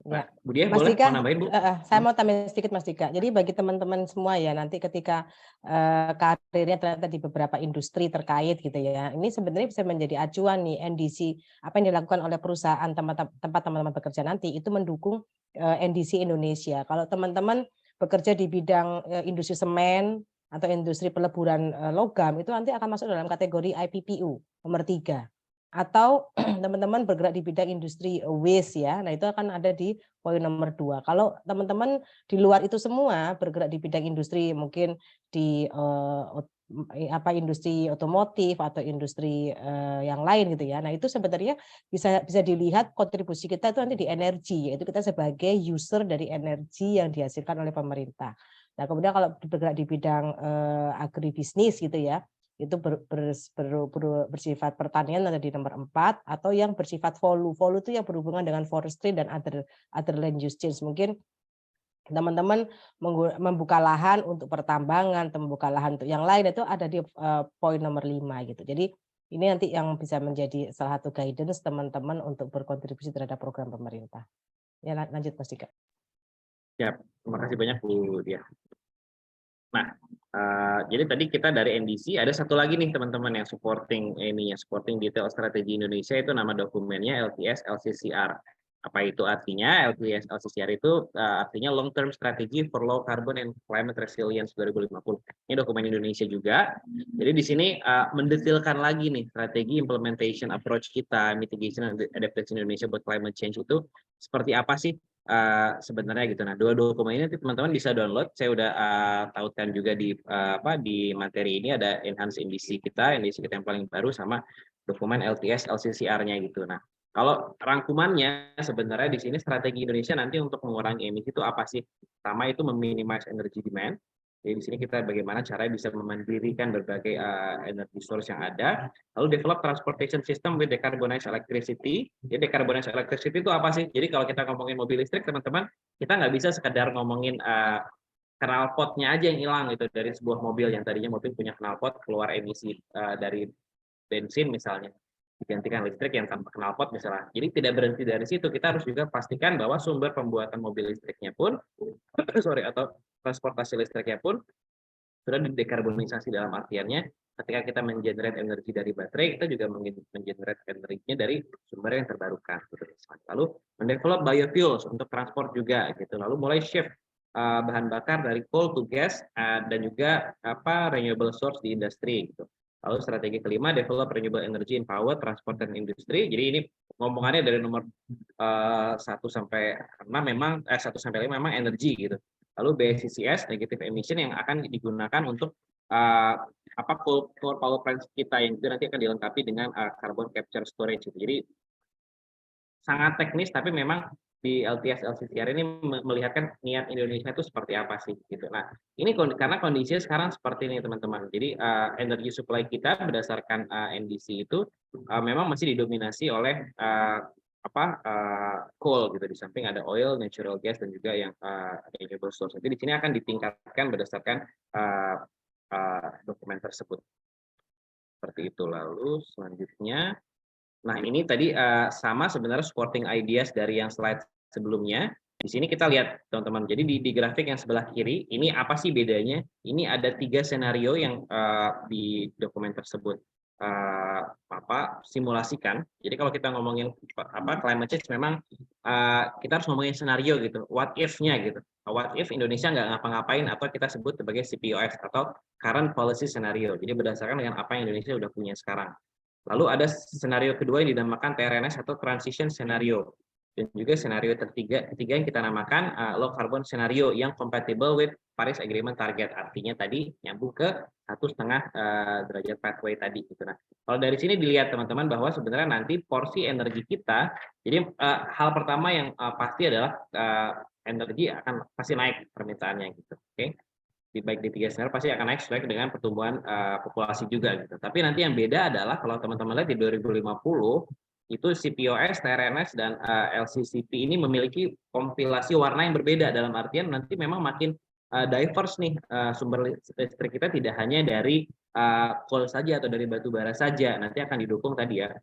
Ya. Bu Diah, Mas boleh Dika, mau nambahin, Bu? saya mau tambahin sedikit Mas Dika. Jadi bagi teman-teman semua ya, nanti ketika karirnya ternyata di beberapa industri terkait gitu ya, ini sebenarnya bisa menjadi acuan nih NDC, apa yang dilakukan oleh perusahaan tempat teman-teman bekerja nanti, itu mendukung NDC Indonesia. Kalau teman-teman bekerja di bidang industri semen atau industri peleburan logam, itu nanti akan masuk dalam kategori IPPU nomor 3. Atau teman-teman bergerak di bidang industri waste ya, nah itu akan ada di poin nomor 2. Kalau teman-teman di luar itu semua bergerak di bidang industri mungkin di industri otomotif atau industri yang lain gitu ya. Nah itu sebenarnya bisa dilihat kontribusi kita itu nanti di energi, yaitu kita sebagai user dari energi yang dihasilkan oleh pemerintah. Nah kemudian kalau bergerak di bidang agribisnis gitu ya, itu bersifat pertanian ada di nomor 4, atau yang bersifat volu. Volu itu yang berhubungan dengan forestry dan other land use change. Mungkin teman-teman membuka lahan untuk pertambangan, membuka lahan untuk yang lain, itu ada di poin nomor 5 gitu. Jadi ini nanti yang bisa menjadi salah satu guidance teman-teman untuk berkontribusi terhadap program pemerintah. Ya lanjut Mas Dika. Ya, terima kasih banyak Bu Diah. Nah, jadi tadi kita dari NDC, ada satu lagi nih teman-teman yang supporting detail strategi Indonesia, itu nama dokumennya LTS LCCR. Apa itu artinya? LTS LCCR itu artinya Long Term Strategy for Low Carbon and Climate Resilience 2050. Ini dokumen Indonesia juga. Jadi di sini mendetailkan lagi nih strategi implementation approach kita, mitigation and adaptation Indonesia buat climate change itu seperti apa sih? Sebenarnya gitu. Nah, dua dokumen ini teman-teman bisa download. Saya udah tautkan juga di materi ini, ada enhance NDC kita yang paling baru sama dokumen LTS LCCR-nya gitu. Nah, kalau rangkumannya sebenarnya di sini strategi Indonesia nanti untuk mengurangi emisi itu apa sih? Pertama itu meminimize energy demand. Jadi di sini kita bagaimana caranya bisa memandirikan berbagai energy source yang ada. Lalu develop transportation system with decarbonized electricity. Jadi decarbonized electricity itu apa sih? Jadi kalau kita ngomongin mobil listrik, teman-teman, kita nggak bisa sekedar ngomongin knalpotnya aja yang hilang gitu dari sebuah mobil yang tadinya mobil punya knalpot, keluar emisi dari bensin misalnya, digantikan listrik yang tanpa knalpot misalnya. Jadi tidak berhenti dari situ, kita harus juga pastikan bahwa sumber pembuatan mobil listriknya pun atau transportasi listriknya pun sudah didekarbonisasi, dalam artiannya ketika kita mengenerate energi dari baterai, kita juga mengenerate energinya dari sumber yang terbarukan. Lalu mendevelop biofuels untuk transport juga gitu. Lalu mulai shift bahan bakar dari coal to gas dan juga renewable source di industri gitu. Lalu strategi kelima, develop renewable energy in power, transport dan industri. Jadi ini ngomongannya dari nomor 1 sampai 6 memang 1 sampai 5 memang energi gitu. Lalu BCCS, negative emission, yang akan digunakan untuk coal power plants kita, yang itu nanti akan dilengkapi dengan carbon capture storage. Jadi sangat teknis, tapi memang di LTS LCCR ini melihatkan niat Indonesia itu seperti apa sih gitu. Nah, ini karena kondisinya sekarang seperti ini teman-teman. Jadi energi supply kita berdasarkan NDC itu memang masih didominasi oleh coal gitu, di samping ada oil, natural gas, dan juga yang renewable source. Jadi di sini akan ditingkatkan berdasarkan dokumen tersebut. Seperti itu. Lalu selanjutnya, nah ini tadi sama sebenarnya supporting ideas dari yang slide sebelumnya. Di sini kita lihat teman-teman. Jadi di grafik yang sebelah kiri ini apa sih bedanya? Ini ada 3 senario yang di dokumen tersebut simulasikan. Jadi kalau kita ngomongin climate change, memang kita harus ngomongin senario gitu. What if-nya gitu. What if Indonesia nggak ngapa-ngapain, atau kita sebut sebagai CPOS atau current policy scenario. Jadi berdasarkan dengan apa yang Indonesia udah punya sekarang. Lalu ada senario kedua yang dinamakan TRNS atau transition scenario. Dan juga skenario ketiga yang kita namakan low carbon scenario yang compatible with Paris Agreement target. Artinya tadi nyambung ke 1,5 derajat pathway tadi gitu. Nah, kalau dari sini dilihat teman-teman bahwa sebenarnya nanti porsi energi kita, jadi hal pertama yang pasti adalah energi akan pasti naik permintaannya gitu. Oke. Baik di 3 scenario pasti akan naik sesuai dengan pertumbuhan populasi juga gitu. Tapi nanti yang beda adalah kalau teman-teman lihat di 2050 itu CPOS, TRNS, dan LCCP ini memiliki kompilasi warna yang berbeda, dalam artian nanti memang makin diverse nih sumber listrik kita, tidak hanya dari coal saja atau dari batu bara saja, nanti akan didukung tadi ya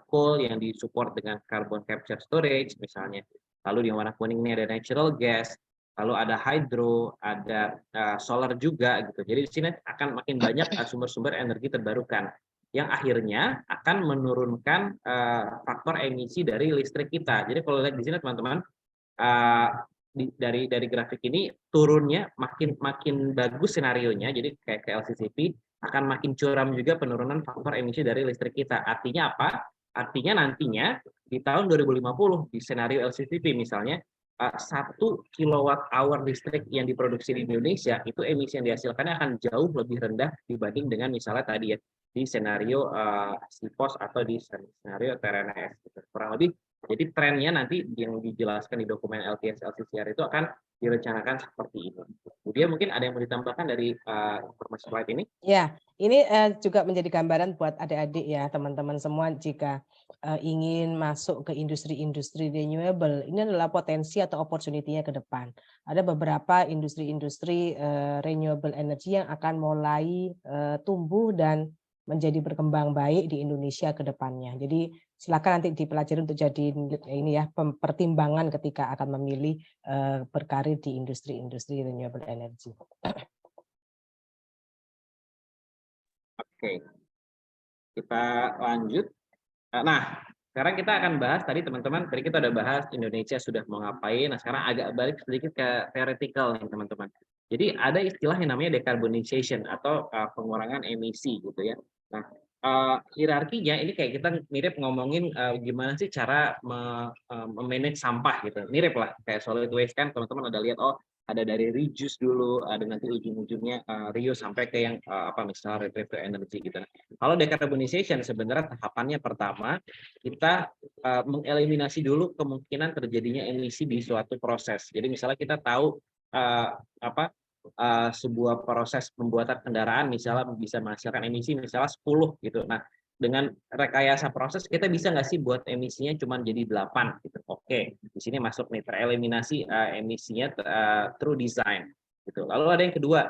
coal yang disupport dengan carbon capture storage misalnya, lalu di warna kuning ini ada natural gas, lalu ada hydro, ada solar juga gitu. Jadi di sini akan makin banyak sumber-sumber energi terbarukan yang akhirnya akan menurunkan faktor emisi dari listrik kita. Jadi kalau lihat di sini teman-teman, dari grafik ini turunnya makin bagus senarionya. Jadi kayak ke LCCP akan makin curam juga penurunan faktor emisi dari listrik kita. Artinya apa? Artinya nantinya di tahun 2050 di senario LCCP misalnya 1 kilowatt hour listrik yang diproduksi di Indonesia itu emisi yang dihasilkannya akan jauh lebih rendah dibanding dengan misalnya tadi ya di senario CPOS atau di senario TRNS gitu. Kurang lebih jadi trennya nanti yang dijelaskan di dokumen LTS LCCR itu akan direncanakan seperti itu. Kemudian mungkin ada yang mau ditambahkan dari informasi slide ini? Ya, ini juga menjadi gambaran buat adik-adik ya teman-teman semua jika ingin masuk ke industri-industri renewable, ini adalah potensi atau opportunity-nya ke depan. Ada beberapa industri-industri renewable energy yang akan mulai tumbuh dan menjadi berkembang baik di Indonesia ke depannya. Jadi silakan nanti dipelajari untuk jadi ini ya pertimbangan ketika akan memilih berkarir di industri-industri renewable energy. Oke, kita lanjut. Nah, sekarang kita akan bahas tadi teman-teman, tadi kita udah bahas Indonesia sudah mau ngapain. Nah, sekarang agak balik sedikit ke theoretical nih teman-teman. Jadi ada istilah yang namanya decarbonization atau pengurangan emisi gitu ya. Nah, hierarkinya ini kayak kita mirip ngomongin gimana sih cara memanage sampah gitu. Mirip lah kayak solid waste kan teman-teman udah lihat, oh ada dari reduce dulu, ada nanti ujung-ujungnya reuse sampai ke yang apa misalnya retrieve energy gitu. Nah, kalau decarbonization sebenarnya tahapannya pertama kita mengeliminasi dulu kemungkinan terjadinya emisi di suatu proses. Jadi misalnya kita tahu sebuah proses pembuatan kendaraan misalnya bisa menghasilkan emisi misalnya 10 gitu. Nah, dengan rekayasa proses kita bisa nggak sih buat emisinya cuma jadi 8 gitu. Oke, di sini masuk nih tereliminasi emisinya through design gitu. Lalu ada yang kedua,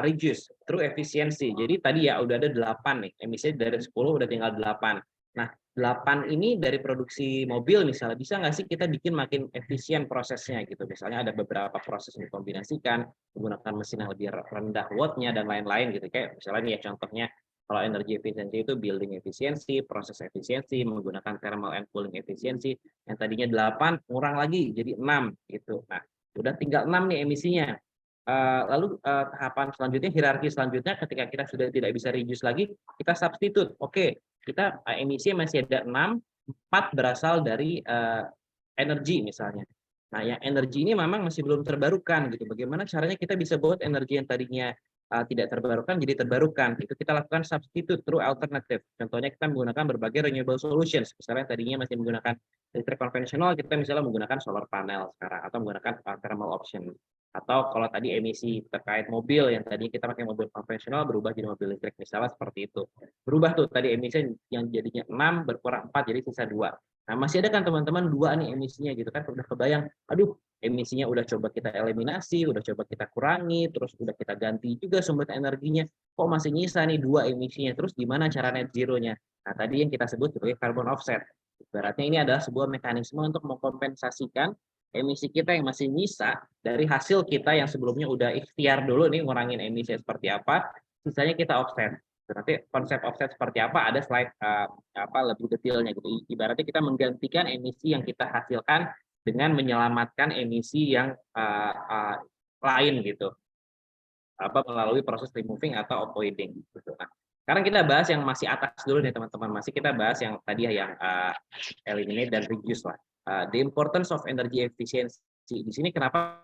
reduce through efisiensi. Jadi tadi ya udah ada 8 nih, emisinya dari 10 udah tinggal 8. Nah, 8 ini dari produksi mobil misalnya, bisa nggak sih kita bikin makin efisien prosesnya gitu. Misalnya ada beberapa proses yang dikombinasikan, menggunakan mesin yang lebih rendah watt-nya dan lain-lain gitu. Kayak misalnya nih ya contohnya, kalau energi efisiensi itu building efisiensi, proses efisiensi, menggunakan thermal and cooling efisiensi, yang tadinya 8 kurang lagi jadi 6 gitu. Nah, udah tinggal 6 nih emisinya. Lalu tahapan selanjutnya, hierarki selanjutnya ketika kita sudah tidak bisa reduce lagi, kita substitute. Oke, kita emisi masih ada 6, 4 berasal dari energi misalnya. Nah, yang energi ini memang masih belum terbarukan gitu. Bagaimana caranya kita bisa buat energi yang tadinya tidak terbarukan jadi terbarukan? Itu kita lakukan substitute through alternative. Contohnya kita menggunakan berbagai renewable solutions. Misalnya tadinya masih menggunakan listrik konvensional, kita misalnya menggunakan solar panel sekarang atau menggunakan thermal option. Atau kalau tadi emisi terkait mobil yang tadinya kita pakai mobil konvensional berubah jadi mobil listrik misalnya seperti itu. Berubah tuh tadi emisi yang jadinya 6 berkurang 4 jadi sisa 2. Nah, masih ada kan teman-teman 2 nih emisinya gitu kan, udah kebayang, aduh emisinya udah coba kita eliminasi, udah coba kita kurangi, terus udah kita ganti juga sumber energinya, kok masih nyisa nih 2 emisinya, terus gimana cara net zero-nya? Nah, tadi yang kita sebut sebagai carbon offset. Ibaratnya ini adalah sebuah mekanisme untuk mengkompensasikan emisi kita yang masih nyisa dari hasil kita yang sebelumnya udah ikhtiar dulu nih ngurangin emisi seperti apa, sisanya kita offset. Nanti konsep offset seperti apa ada slide lebih detailnya gitu. Ibaratnya kita menggantikan emisi yang kita hasilkan dengan menyelamatkan emisi yang lain gitu. Melalui proses removing atau avoiding gitu. Nah, sekarang kita bahas yang masih atas dulu nih teman-teman. Masih kita bahas yang tadi yang eliminate dan reduce lah. The importance of energy efficiency. Di sini kenapa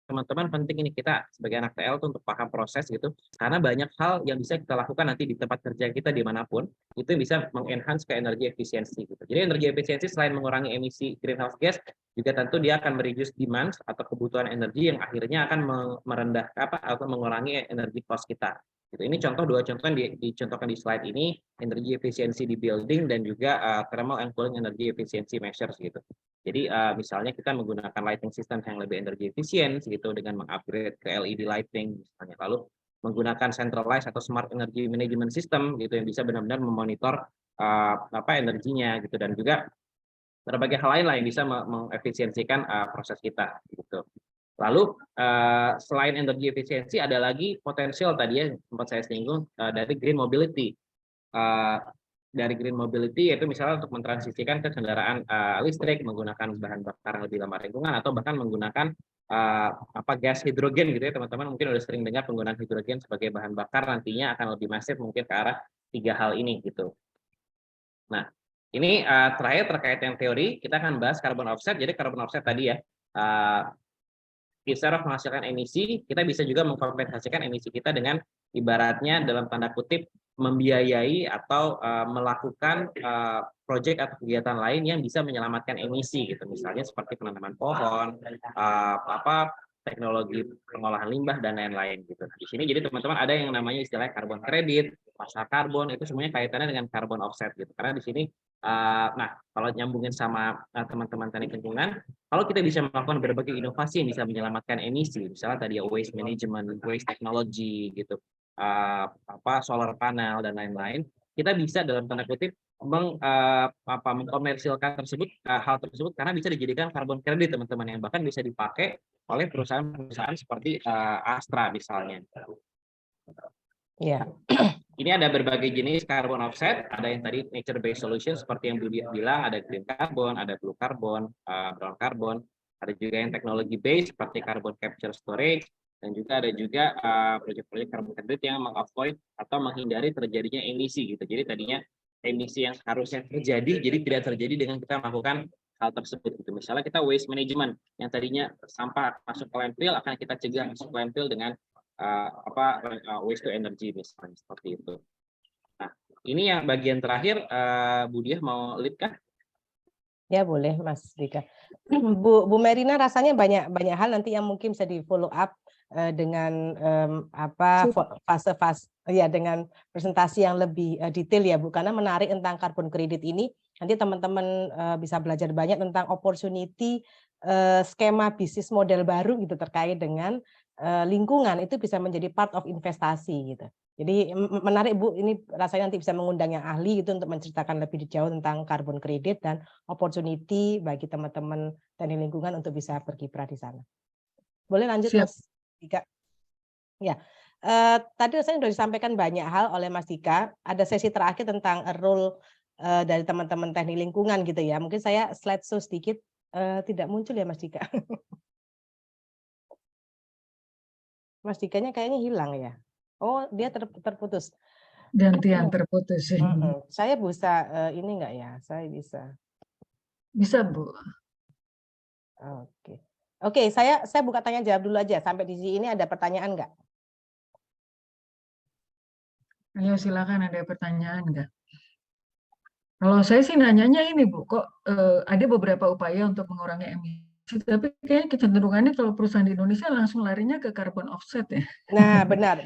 teman-teman penting ini kita sebagai anak TL tuh untuk paham proses gitu, karena banyak hal yang bisa kita lakukan nanti di tempat kerja kita dimanapun, itu bisa mengenhance ke energy efficiency gitu. Jadi energy efficiency selain mengurangi emisi greenhouse gas, juga tentu dia akan mereduce demand atau kebutuhan energi yang akhirnya akan merendahkan atau mengurangi energi cost kita. Gitu. Ini dua contoh yang dicontohkan di slide ini, energy efficiency di building dan juga thermal and cooling energy efficiency measures gitu. Jadi misalnya kita menggunakan lighting system yang lebih energy efisien gitu dengan mengupgrade ke LED lighting misalnya, lalu menggunakan centralized atau smart energy management system gitu yang bisa benar-benar memonitor energinya gitu, dan juga berbagai hal lain lah yang bisa mengefisiensikan proses kita gitu. Lalu selain energi efisiensi ada lagi potensial tadi ya sempat saya singgung dari green mobility. Dari green mobility yaitu misalnya untuk mentransisikan ke kendaraan listrik menggunakan bahan bakar yang lebih ramah lingkungan, atau bahkan menggunakan gas hidrogen gitu ya teman-teman, mungkin udah sering dengar penggunaan hidrogen sebagai bahan bakar, nantinya akan lebih masif mungkin ke arah 3 hal ini gitu. Nah, ini terakhir terkait yang teori, kita akan bahas carbon offset. Jadi carbon offset tadi ya, instead of menghasilkan emisi, kita bisa juga mengkompensasikan emisi kita dengan ibaratnya dalam tanda kutip membiayai atau melakukan proyek atau kegiatan lain yang bisa menyelamatkan emisi gitu. Misalnya seperti penanaman pohon, teknologi pengolahan limbah dan lain-lain gitu. Di sini jadi teman-teman ada yang namanya istilah karbon kredit, pasar karbon, itu semuanya kaitannya dengan carbon offset gitu. Karena di sini kalau nyambungin sama teman-teman teknik lingkungan, kalau kita bisa melakukan berbagai inovasi yang bisa menyelamatkan emisi, misalnya tadi waste management, waste technology gitu, solar panel dan lain-lain, kita bisa dalam tanda kutip mengkomersilkan hal tersebut karena bisa dijadikan karbon kredit teman-teman, yang bahkan bisa dipakai oleh perusahaan-perusahaan seperti Astra misalnya. Ya. Ini ada berbagai jenis carbon offset, ada yang tadi nature based solution seperti yang Budi bilang, ada green carbon, ada blue carbon, brown carbon, ada juga yang teknologi based seperti carbon capture storage, dan juga ada juga proyek-proyek carbon credit yang mengavoid atau menghindari terjadinya emisi gitu. Jadi tadinya emisi yang harusnya terjadi jadi tidak terjadi dengan kita melakukan hal tersebut gitu. Misalnya kita waste management yang tadinya sampah masuk ke landfill akan kita cegah masuk ke landfill dengan waste to energy misalnya seperti itu. Nah, ini yang bagian terakhir, Bu Diah mau lead kah? Ya boleh Mas Dika. Bu Merina rasanya banyak hal nanti yang mungkin bisa di follow up dengan fase-fase ya, dengan presentasi yang lebih detail ya Bu, karena menarik tentang carbon credit ini. Nanti teman-teman bisa belajar banyak tentang opportunity skema bisnis model baru gitu terkait dengan lingkungan, itu bisa menjadi part of investasi gitu. Jadi menarik Bu, ini rasanya nanti bisa mengundang yang ahli gitu untuk menceritakan lebih jauh tentang carbon credit dan opportunity bagi teman-teman teknik lingkungan untuk bisa berkiprah di sana. Boleh lanjut Siap. Mas Dika? Ya, tadi saya sudah disampaikan banyak hal oleh Mas Dika. Ada sesi terakhir tentang role dari teman-teman teknik lingkungan gitu ya. Mungkin saya slide show sedikit, tidak muncul ya Mas Dika. Mas Dikanya kayaknya hilang ya. Oh, dia terputus. Gantian terputus. Saya bisa ini enggak ya? Saya bisa. Bisa, Bu. Oke. Oke, saya buka tanya jawab dulu aja. Sampai di sini ada pertanyaan enggak? Ayo silakan, ada pertanyaan enggak? Kalau saya sih nanyanya ini Bu, kok ada beberapa upaya untuk mengurangi emisi, tapi kayaknya kecenderungannya kalau perusahaan di Indonesia langsung larinya ke carbon offset ya. Nah, benar.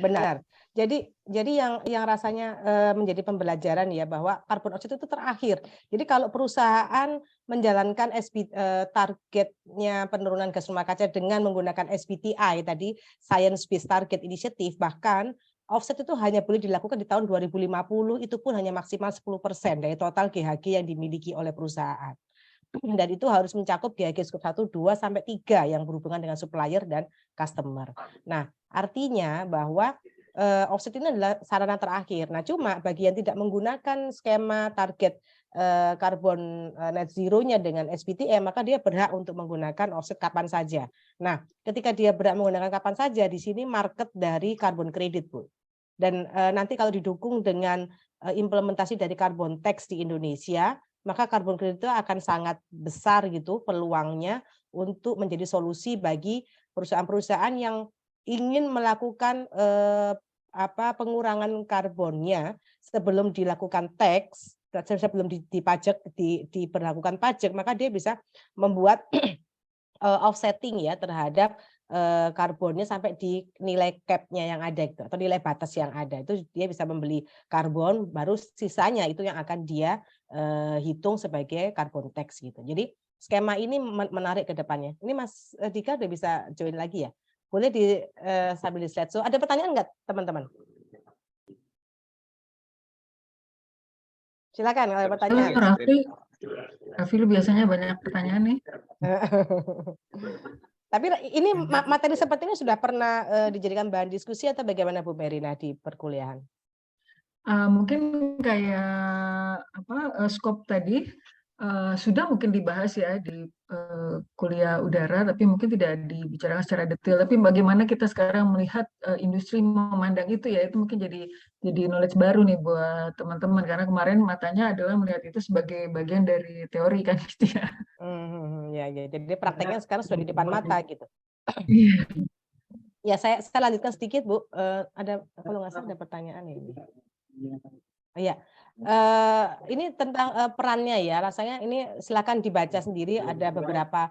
Jadi yang rasanya menjadi pembelajaran ya, bahwa carbon offset itu terakhir. Jadi kalau perusahaan menjalankan targetnya penurunan gas rumah kaca dengan menggunakan SBTI tadi, Science Based Target Initiative, bahkan offset itu hanya boleh dilakukan di tahun 2050, itu pun hanya maksimal 10% dari total GHG yang dimiliki oleh perusahaan. Dan itu harus mencakup GHG skop 1, 2, sampai 3 yang berhubungan dengan supplier dan customer. Nah, artinya bahwa offset ini adalah sarana terakhir. Nah, cuma bagi yang tidak menggunakan skema target karbon net zero-nya dengan SBTi, maka dia berhak untuk menggunakan offset kapan saja. Nah, ketika dia berhak menggunakan kapan saja, di sini market dari carbon credit, Bu. Dan nanti kalau didukung dengan implementasi dari carbon tax di Indonesia, maka karbon kredit itu akan sangat besar gitu peluangnya untuk menjadi solusi bagi perusahaan-perusahaan yang ingin melakukan pengurangan karbonnya sebelum dilakukan tax, sebelum dipajak, diberlakukan pajak, maka dia bisa membuat offsetting ya terhadap karbonnya sampai di nilai cap-nya yang ada gitu, atau nilai batas yang ada. Itu dia bisa membeli karbon, baru sisanya itu yang akan dia hitung sebagai carbon tax gitu. Jadi skema ini menarik ke depannya. Ini Mas Dika udah bisa join lagi ya? Boleh sambil di slide. So, ada pertanyaan nggak teman-teman? Silakan kalau ada pertanyaan. Raffi biasanya banyak pertanyaan nih. Tapi ini materi seperti ini sudah pernah dijadikan bahan diskusi atau bagaimana Bu Merina di perkuliahan? Mungkin kayak skop tadi sudah mungkin dibahas ya di kuliah udara, tapi mungkin tidak dibicarakan secara detail. Tapi bagaimana kita sekarang melihat industri memandang itu ya, itu mungkin jadi knowledge baru nih buat teman-teman, karena kemarin matanya adalah melihat itu sebagai bagian dari teori kan gitu ya. Ya, jadi prakteknya sekarang sudah di depan mata gitu. Iya. Ya, saya lanjutkan sedikit Bu. Ada kalau nggak salah ada pertanyaan ini. Iya, ini tentang perannya ya. Rasanya ini silakan dibaca sendiri. Ada beberapa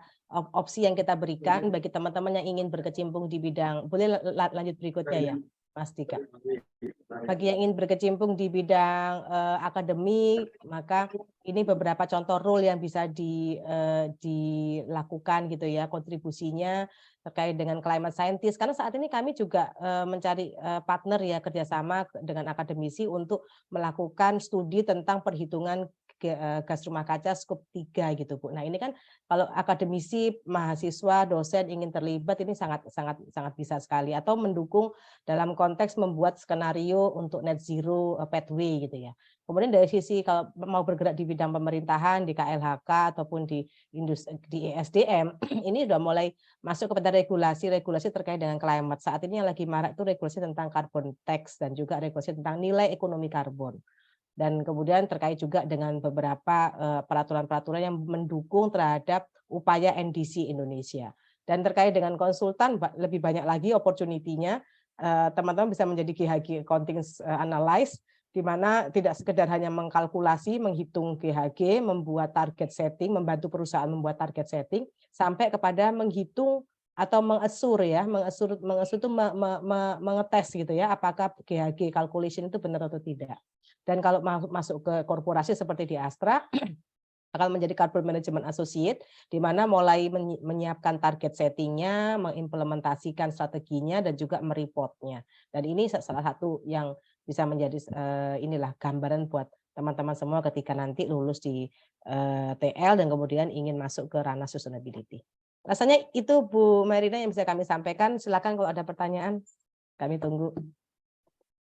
opsi yang kita berikan bagi teman-teman yang ingin berkecimpung di bidang. Boleh lanjut berikutnya ya, Mas Dika. Bagi yang ingin berkecimpung di bidang akademik, maka ini beberapa contoh role yang bisa dilakukan gitu ya, kontribusinya terkait dengan climate scientist. Karena saat ini kami juga mencari partner ya, kerjasama dengan akademisi untuk melakukan studi tentang perhitungan gas rumah kaca skop 3 gitu Bu. Nah ini kan kalau akademisi, mahasiswa, dosen ingin terlibat ini sangat bisa sekali, atau mendukung dalam konteks membuat skenario untuk net zero pathway gitu ya. Kemudian dari sisi kalau mau bergerak di bidang pemerintahan, di KLHK ataupun di industri, di ESDM, ini sudah mulai masuk kepada regulasi terkait dengan climate. Saat ini yang lagi marak itu regulasi tentang carbon tax dan juga regulasi tentang nilai ekonomi karbon. Dan kemudian terkait juga dengan beberapa peraturan-peraturan yang mendukung terhadap upaya NDC Indonesia. Dan terkait dengan konsultan lebih banyak lagi opportunity-nya, teman-teman bisa menjadi GHG accounting analyst, di mana tidak sekedar hanya mengkalkulasi, menghitung GHG, membuat target setting, membantu perusahaan membuat target setting, sampai kepada menghitung atau mengasur ya, mengasur itu mengetes gitu ya, apakah GHG calculation itu benar atau tidak. Dan kalau masuk ke korporasi seperti di Astra, akan menjadi carbon management associate, di mana mulai menyiapkan target settingnya, mengimplementasikan strateginya, dan juga mereportnya. Dan ini salah satu yang bisa menjadi inilah gambaran buat teman-teman semua ketika nanti lulus di TL dan kemudian ingin masuk ke ranah sustainability. Rasanya itu Bu Merina yang bisa kami sampaikan. Silakan kalau ada pertanyaan, kami tunggu.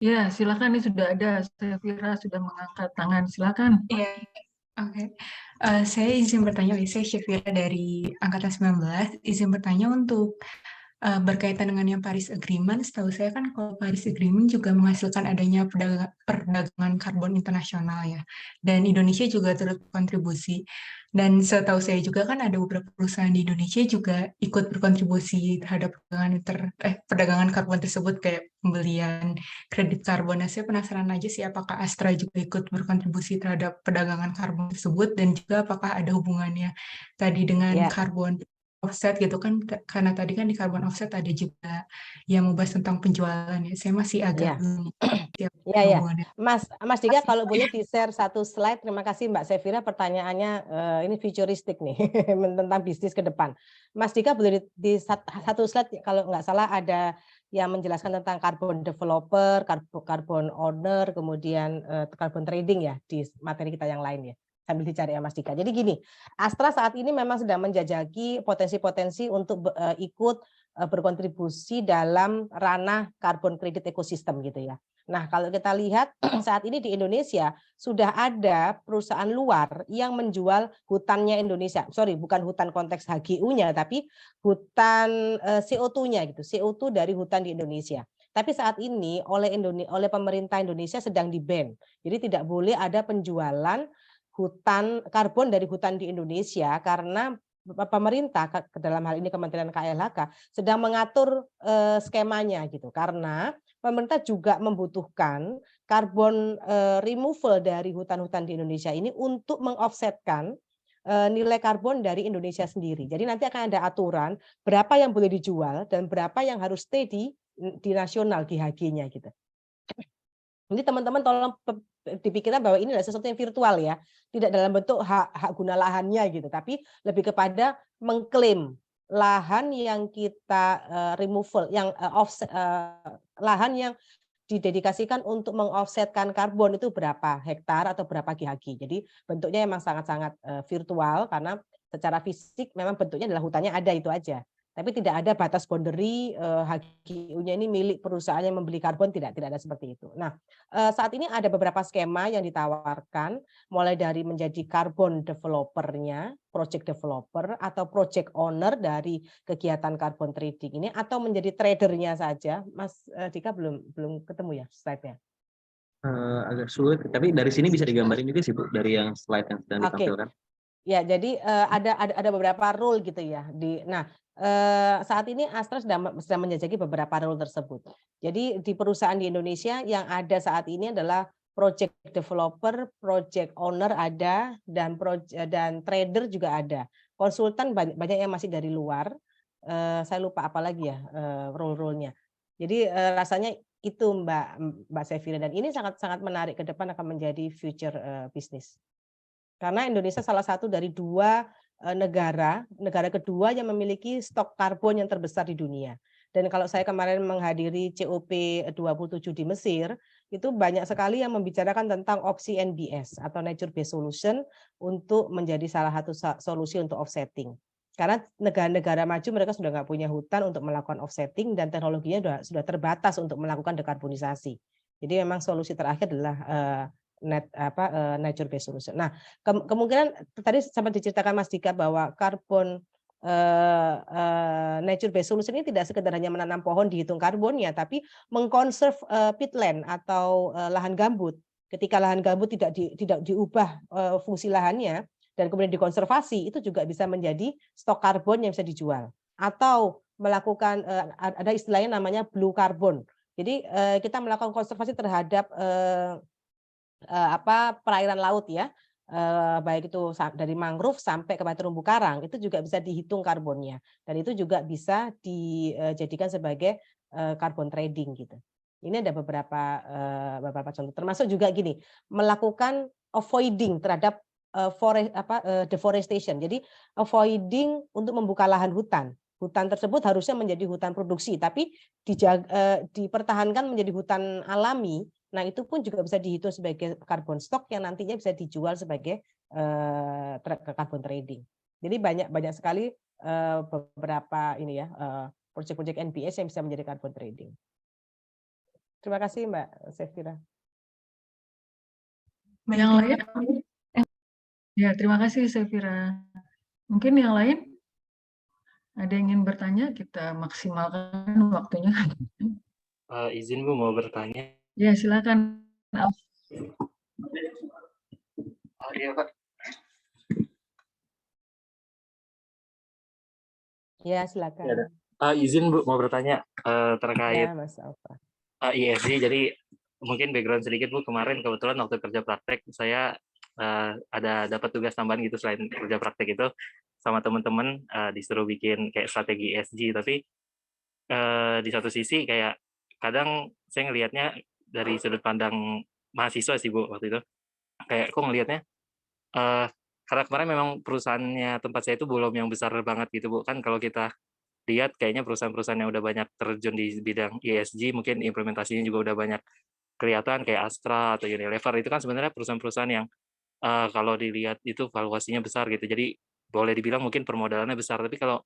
Ya, silakan, ini sudah ada. Syafira sudah mengangkat tangan. Silakan. Iya, oke. Saya izin bertanya, saya Syafira dari Angkatan 19. Izin bertanya untuk berkaitan dengan yang Paris Agreement. Setahu saya kan kalau Paris Agreement juga menghasilkan adanya perdagangan karbon internasional ya. Dan Indonesia juga turut kontribusi. Dan setahu saya juga kan ada beberapa perusahaan di Indonesia juga ikut berkontribusi terhadap perdagangan karbon tersebut, kayak pembelian kredit karbon. Nah, saya penasaran aja sih apakah Astra juga ikut berkontribusi terhadap perdagangan karbon tersebut, dan juga apakah ada hubungannya tadi dengan karbon offset gitu kan, karena tadi kan di carbon offset ada juga yang membahas tentang penjualan ya. Saya masih agak Iya. Mas Dika kalau boleh di-share satu slide. Terima kasih Mbak Syafira, pertanyaannya ini futuristik nih tentang bisnis ke depan. Mas Dika boleh di satu slide kalau nggak salah ada yang menjelaskan tentang carbon developer, carbon owner, kemudian carbon trading ya di materi kita yang lain ya. Sambil dicari ya Mas Dika. Jadi gini, Astra saat ini memang sedang menjajaki potensi-potensi untuk ikut berkontribusi dalam ranah carbon credit ekosistem gitu ya. Nah, kalau kita lihat saat ini di Indonesia sudah ada perusahaan luar yang menjual hutannya Indonesia. Sorry, bukan hutan konteks HGU-nya, tapi hutan CO2-nya gitu, CO2 dari hutan di Indonesia. Tapi saat ini oleh pemerintah Indonesia sedang di-ban. Jadi tidak boleh ada penjualan karbon dari hutan di Indonesia karena pemerintah dalam hal ini Kementerian KLHK sedang mengatur skemanya gitu, karena pemerintah juga membutuhkan karbon removal dari hutan-hutan di Indonesia ini untuk mengoffsetkan nilai karbon dari Indonesia sendiri. Jadi nanti akan ada aturan berapa yang boleh dijual dan berapa yang harus stay di nasional GHG-nya gitu. Jadi teman-teman tolong dipikirkan bahwa ini adalah sesuatu yang virtual ya, tidak dalam bentuk hak guna lahannya gitu, tapi lebih kepada mengklaim lahan yang kita removal, yang lahan yang didedikasikan untuk mengoffsetkan karbon itu berapa hektar atau berapa GHG. Jadi bentuknya memang sangat-sangat virtual karena secara fisik memang bentuknya adalah hutannya ada itu aja. Tapi tidak ada batas boundary HGU-nya ini milik perusahaan yang membeli karbon, tidak ada seperti itu. Nah, saat ini ada beberapa skema yang ditawarkan, mulai dari menjadi carbon developer-nya, project developer atau project owner dari kegiatan carbon trading ini, atau menjadi tradernya saja. Mas Dika belum ketemu ya slide-nya. Agak sulit, tapi dari sini bisa digambarin juga sih Bu, dari yang slide yang sedang ditampilkan. Ya, jadi ada beberapa role gitu ya. Saat ini Astra sedang menjajaki beberapa role tersebut. Jadi di perusahaan di Indonesia yang ada saat ini adalah project developer, project owner ada, dan trader juga ada. Konsultan banyak yang masih dari luar. Saya lupa apa lagi ya role-nya. Jadi rasanya itu Mbak Sefira, dan ini sangat menarik ke depan akan menjadi future business. Karena Indonesia salah satu dari dua negara kedua yang memiliki stok karbon yang terbesar di dunia. Dan kalau saya kemarin menghadiri COP27 di Mesir, itu banyak sekali yang membicarakan tentang opsi NBS atau Nature Based Solution untuk menjadi salah satu solusi untuk offsetting. Karena negara-negara maju mereka sudah nggak punya hutan untuk melakukan offsetting dan teknologinya sudah terbatas untuk melakukan dekarbonisasi. Jadi memang solusi terakhir adalah nature based solution. Nah, kemungkinan tadi sempat diceritakan Mas Dika bahwa karbon nature based solution ini tidak sekedar hanya menanam pohon dihitung karbonnya, tapi mengkonserv peatland atau lahan gambut. Ketika lahan gambut tidak diubah fungsi lahannya dan kemudian dikonservasi, itu juga bisa menjadi stok karbon yang bisa dijual. Atau melakukan ada istilahnya namanya blue carbon. Jadi kita melakukan konservasi terhadap perairan laut ya, baik itu dari mangrove sampai ke terumbu karang, itu juga bisa dihitung karbonnya, dan itu juga bisa dijadikan sebagai carbon trading gitu. Ini ada beberapa contoh, termasuk juga gini, melakukan avoiding terhadap deforestation. Jadi avoiding untuk membuka lahan hutan. Hutan tersebut harusnya menjadi hutan produksi, tapi dipertahankan menjadi hutan alami. Nah, itu pun juga bisa dihitung sebagai carbon stock yang nantinya bisa dijual sebagai carbon trading. Jadi banyak sekali beberapa ini ya proyek-proyek NBS yang bisa menjadi carbon trading. Terima kasih Mbak Sefira. Yang lain? Ya, terima kasih Sefira. Mungkin yang lain ada yang ingin bertanya, kita maksimalkan waktunya. Izin Bu mau bertanya. Ya, silakan. Iya Pak. Ya, silakan. Ya, izin Bu mau bertanya terkait ya, Mas Alfa. ESG. Jadi mungkin background sedikit Bu, kemarin kebetulan waktu kerja praktek saya ada dapat tugas tambahan gitu selain kerja praktek itu sama teman-teman disuruh bikin kayak strategi ESG, tapi di satu sisi kayak kadang saya ngelihatnya dari sudut pandang mahasiswa sih Bu waktu itu, kayak kok ngelihatnya karena kemarin memang perusahaannya tempat saya itu belum yang besar banget gitu Bu, kan kalau kita lihat kayaknya perusahaan-perusahaan yang udah banyak terjun di bidang ESG mungkin implementasinya juga udah banyak kelihatan, kayak Astra atau Unilever itu kan sebenarnya perusahaan-perusahaan yang kalau dilihat itu valuasinya besar gitu, jadi boleh dibilang mungkin permodalannya besar, tapi kalau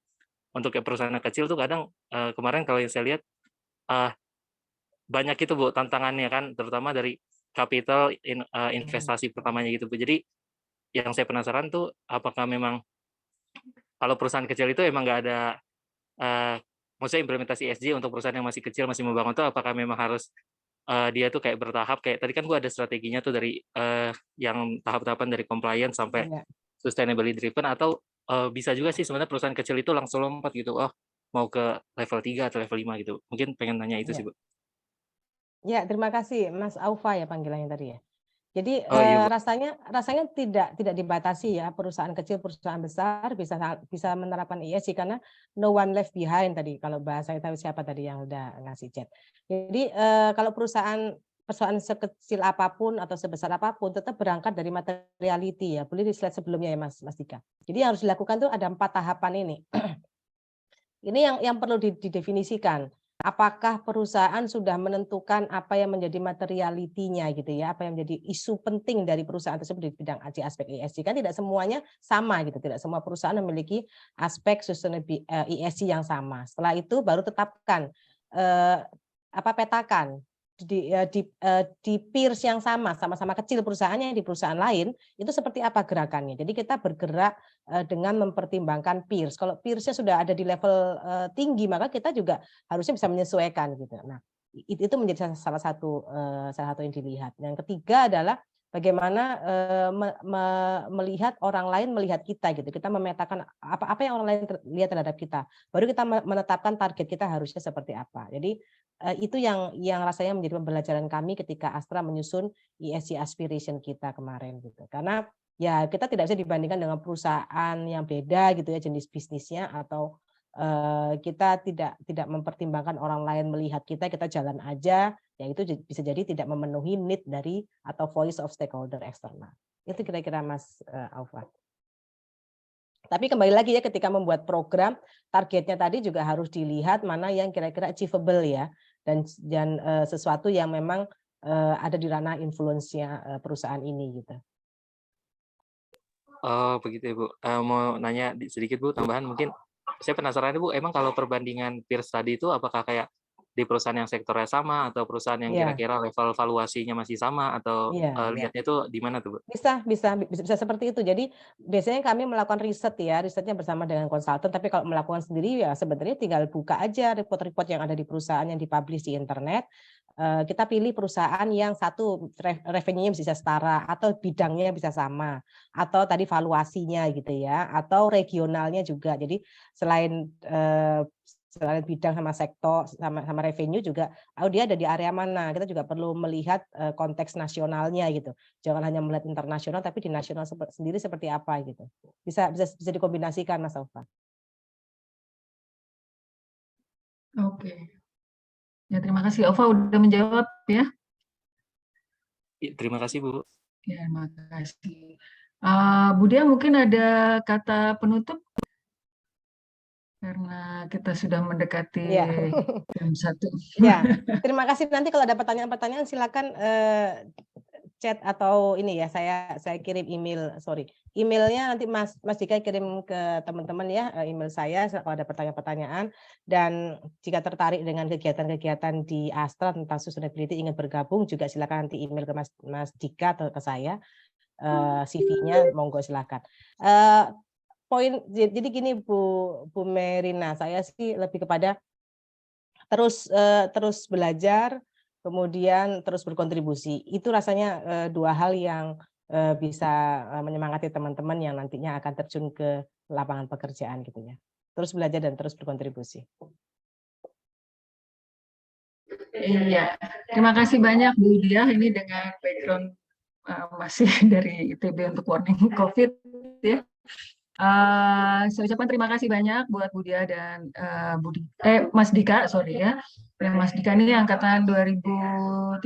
untuk perusahaan yang kecil tuh kadang kemarin kalau yang saya lihat banyak itu Bu tantangannya kan, terutama dari capital investasi pertamanya gitu Bu. Jadi yang saya penasaran tuh apakah memang kalau perusahaan kecil itu emang nggak ada maksudnya implementasi ESG untuk perusahaan yang masih kecil masih membangun tuh apakah memang harus dia tuh kayak bertahap, kayak tadi kan gua ada strateginya tuh dari yang tahap-tahapan dari compliance sampai Iya. sustainability driven, atau bisa juga sih sebenarnya perusahaan kecil itu langsung lompat gitu, oh mau ke level 3 atau level 5 gitu. Mungkin pengen nanya itu Iya. sih, Bu. Ya, terima kasih Mas Aufa ya panggilannya tadi ya. Jadi Oh iya, Bu. rasanya tidak dibatasi ya, perusahaan kecil, perusahaan besar bisa menerapkan ESG karena no one left behind tadi kalau bahasa tahu siapa tadi yang udah ngasih chat. Jadi kalau perusahaan sekecil apapun atau sebesar apapun tetap berangkat dari materiality ya. Boleh di slide sebelumnya ya Mas Dika. Jadi yang harus dilakukan tuh ada 4 tahapan ini. Ini yang perlu didefinisikan. Apakah perusahaan sudah menentukan apa yang menjadi materiality-nya gitu ya, apa yang menjadi isu penting dari perusahaan tersebut di bidang aspek ESG. Kan tidak semuanya sama gitu, tidak semua perusahaan memiliki aspek sustainability ESG yang sama. Setelah itu baru tetapkan petakan di peers yang sama-sama kecil perusahaannya di perusahaan lain itu seperti apa gerakannya. Jadi kita bergerak dengan mempertimbangkan peers. Kalau peersnya sudah ada di level tinggi maka kita juga harusnya bisa menyesuaikan gitu. Nah, itu menjadi salah satu yang dilihat. Yang ketiga adalah bagaimana melihat orang lain melihat kita gitu. Kita memetakan apa yang orang lain lihat terhadap kita. Baru kita menetapkan target kita harusnya seperti apa. Jadi itu yang rasanya menjadi pembelajaran kami ketika Astra menyusun ESG aspiration kita kemarin gitu. Karena ya kita tidak bisa dibandingkan dengan perusahaan yang beda gitu ya jenis bisnisnya, atau kita tidak mempertimbangkan orang lain melihat kita jalan aja, ya itu bisa jadi tidak memenuhi need dari atau voice of stakeholder eksternal. Itu kira-kira Mas Aufa. Tapi kembali lagi ya ketika membuat program, targetnya tadi juga harus dilihat mana yang kira-kira achievable ya, dan sesuatu yang memang ada di ranah influence-nya perusahaan ini gitu. Oh begitu ya, Bu. Mau nanya sedikit, Bu, tambahan mungkin. Saya penasaran, Bu, emang kalau perbandingan peers tadi itu apakah kayak di perusahaan yang sektornya sama atau perusahaan yang Iya, kira-kira level valuasinya masih sama, atau iya. lihatnya itu di mana tuh, Bu? Bisa seperti itu. Jadi biasanya kami melakukan risetnya bersama dengan konsultan, tapi kalau melakukan sendiri ya sebenarnya tinggal buka aja report-report yang ada di perusahaan yang dipublish di internet. Kita pilih perusahaan yang satu revenue-nya bisa setara atau bidangnya bisa sama, atau tadi valuasinya gitu ya, atau regionalnya juga. Jadi selain bidang sama sektor sama revenue juga, oh dia ada di area mana. Kita juga perlu melihat konteks nasionalnya gitu. Jangan hanya melihat internasional tapi di nasional sendiri seperti apa gitu. Bisa dikombinasikan Mas Aufa. Oke. Ya, terima kasih Ova udah menjawab ya. Terima kasih, Bu. Ya, terima kasih. Bu Dia mungkin ada kata penutup karena kita sudah mendekati Ya. jam 1. Ya, terima kasih. Nanti kalau ada pertanyaan-pertanyaan silakan chat atau ini ya, saya kirim emailnya nanti Mas Dika kirim ke teman-teman ya, email saya kalau ada pertanyaan-pertanyaan. Dan jika tertarik dengan kegiatan-kegiatan di Astra tentang sustainability ingin bergabung juga silakan nanti email ke Mas Dika atau ke saya, CV-nya monggo silakan. Jadi gini Bu Merina, saya sih lebih kepada terus belajar, kemudian terus berkontribusi. Itu rasanya dua hal yang bisa menyemangati teman-teman yang nantinya akan terjun ke lapangan pekerjaan gitu ya. Terus belajar dan terus berkontribusi. Iya, terima kasih banyak Bu Dia. Ini dengan background masih dari ITB untuk warning COVID ya. Saya ucapkan terima kasih banyak buat Bu Dia dan Mas Dika, sorry ya. Dan Mas Dika ini angkatan 2013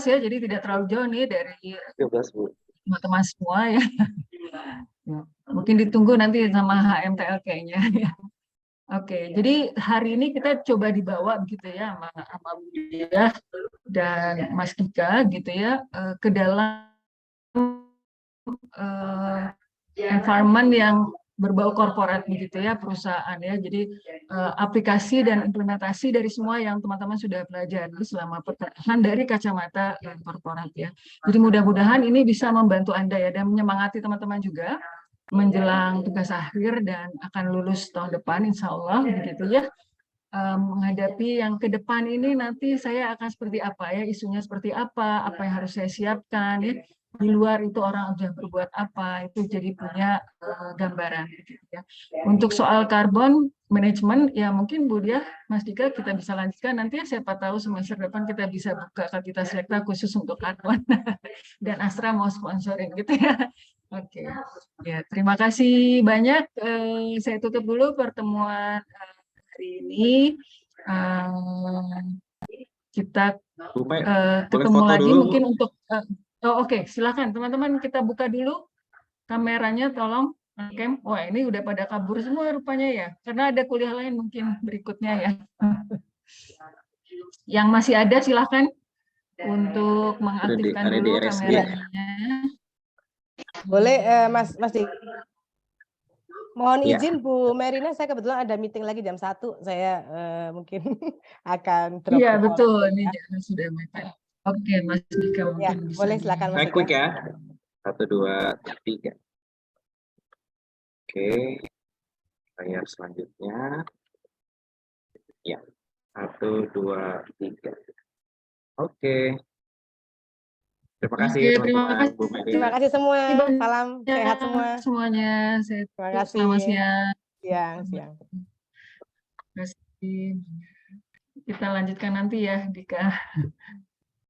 ya, jadi tidak terlalu jauh nih dari 13, Bu. teman-teman semua ya. Ya. Mungkin ditunggu nanti sama HMTL kayaknya. Oke, jadi hari ini kita coba dibawa begitu ya sama Bu Dia dan Mas Dika gitu ya ke dalam environment yang berbau korporat begitu ya perusahaan ya. Jadi aplikasi dan implementasi dari semua yang teman-teman sudah pelajari selama pertengahan dari kacamata korporat ya. Jadi mudah-mudahan ini bisa membantu Anda ya dan menyemangati teman-teman juga menjelang tugas akhir dan akan lulus tahun depan insya Allah begitu ya. menghadapi yang ke depan ini nanti saya akan seperti apa ya, isunya seperti apa yang harus saya siapkan ya. Di luar itu orang sudah berbuat apa, itu jadi punya gambaran. Gitu ya. Untuk soal karbon management, ya mungkin Bu Diah, Mas Dika kita bisa lanjutkan nanti ya, siapa tahu semester depan kita bisa buka Kapita Selekta khusus untuk karbon dan Astra mau sponsorin gitu ya. Oke, ya terima kasih banyak. Saya tutup dulu pertemuan hari ini. Kita Bu Mai, boleh ketemu foto lagi dulu, Bu? mungkin untuk oke, silakan teman-teman kita buka dulu kameranya tolong. Wah ini udah pada kabur semua rupanya ya, karena ada kuliah lain mungkin berikutnya ya. Yang masih ada silakan untuk mengaktifkan ada di dulu RSG. kameranya. Boleh Mas Dik. Mohon Ya. izin Bu Merina, saya kebetulan ada meeting lagi jam 1. Saya mungkin akan drop. Iya ke betul, bawah, ini ya. jangan sudah mepet. Oke, Mas Dika Ya, mungkin bisa. boleh silakan Mas Saya Dika. quick ya. 1, 2, 3. Oke. Layar selanjutnya. Ya. 1, 2, 3. Oke. Terima kasih Oke, terima teman-teman, kasih. Bu Merina. Terima kasih semua. banyak Salam sehat semua. semuanya. Terima kasih. Selamat siang. Siang. Terima kasih. Kita lanjutkan nanti ya, Dika.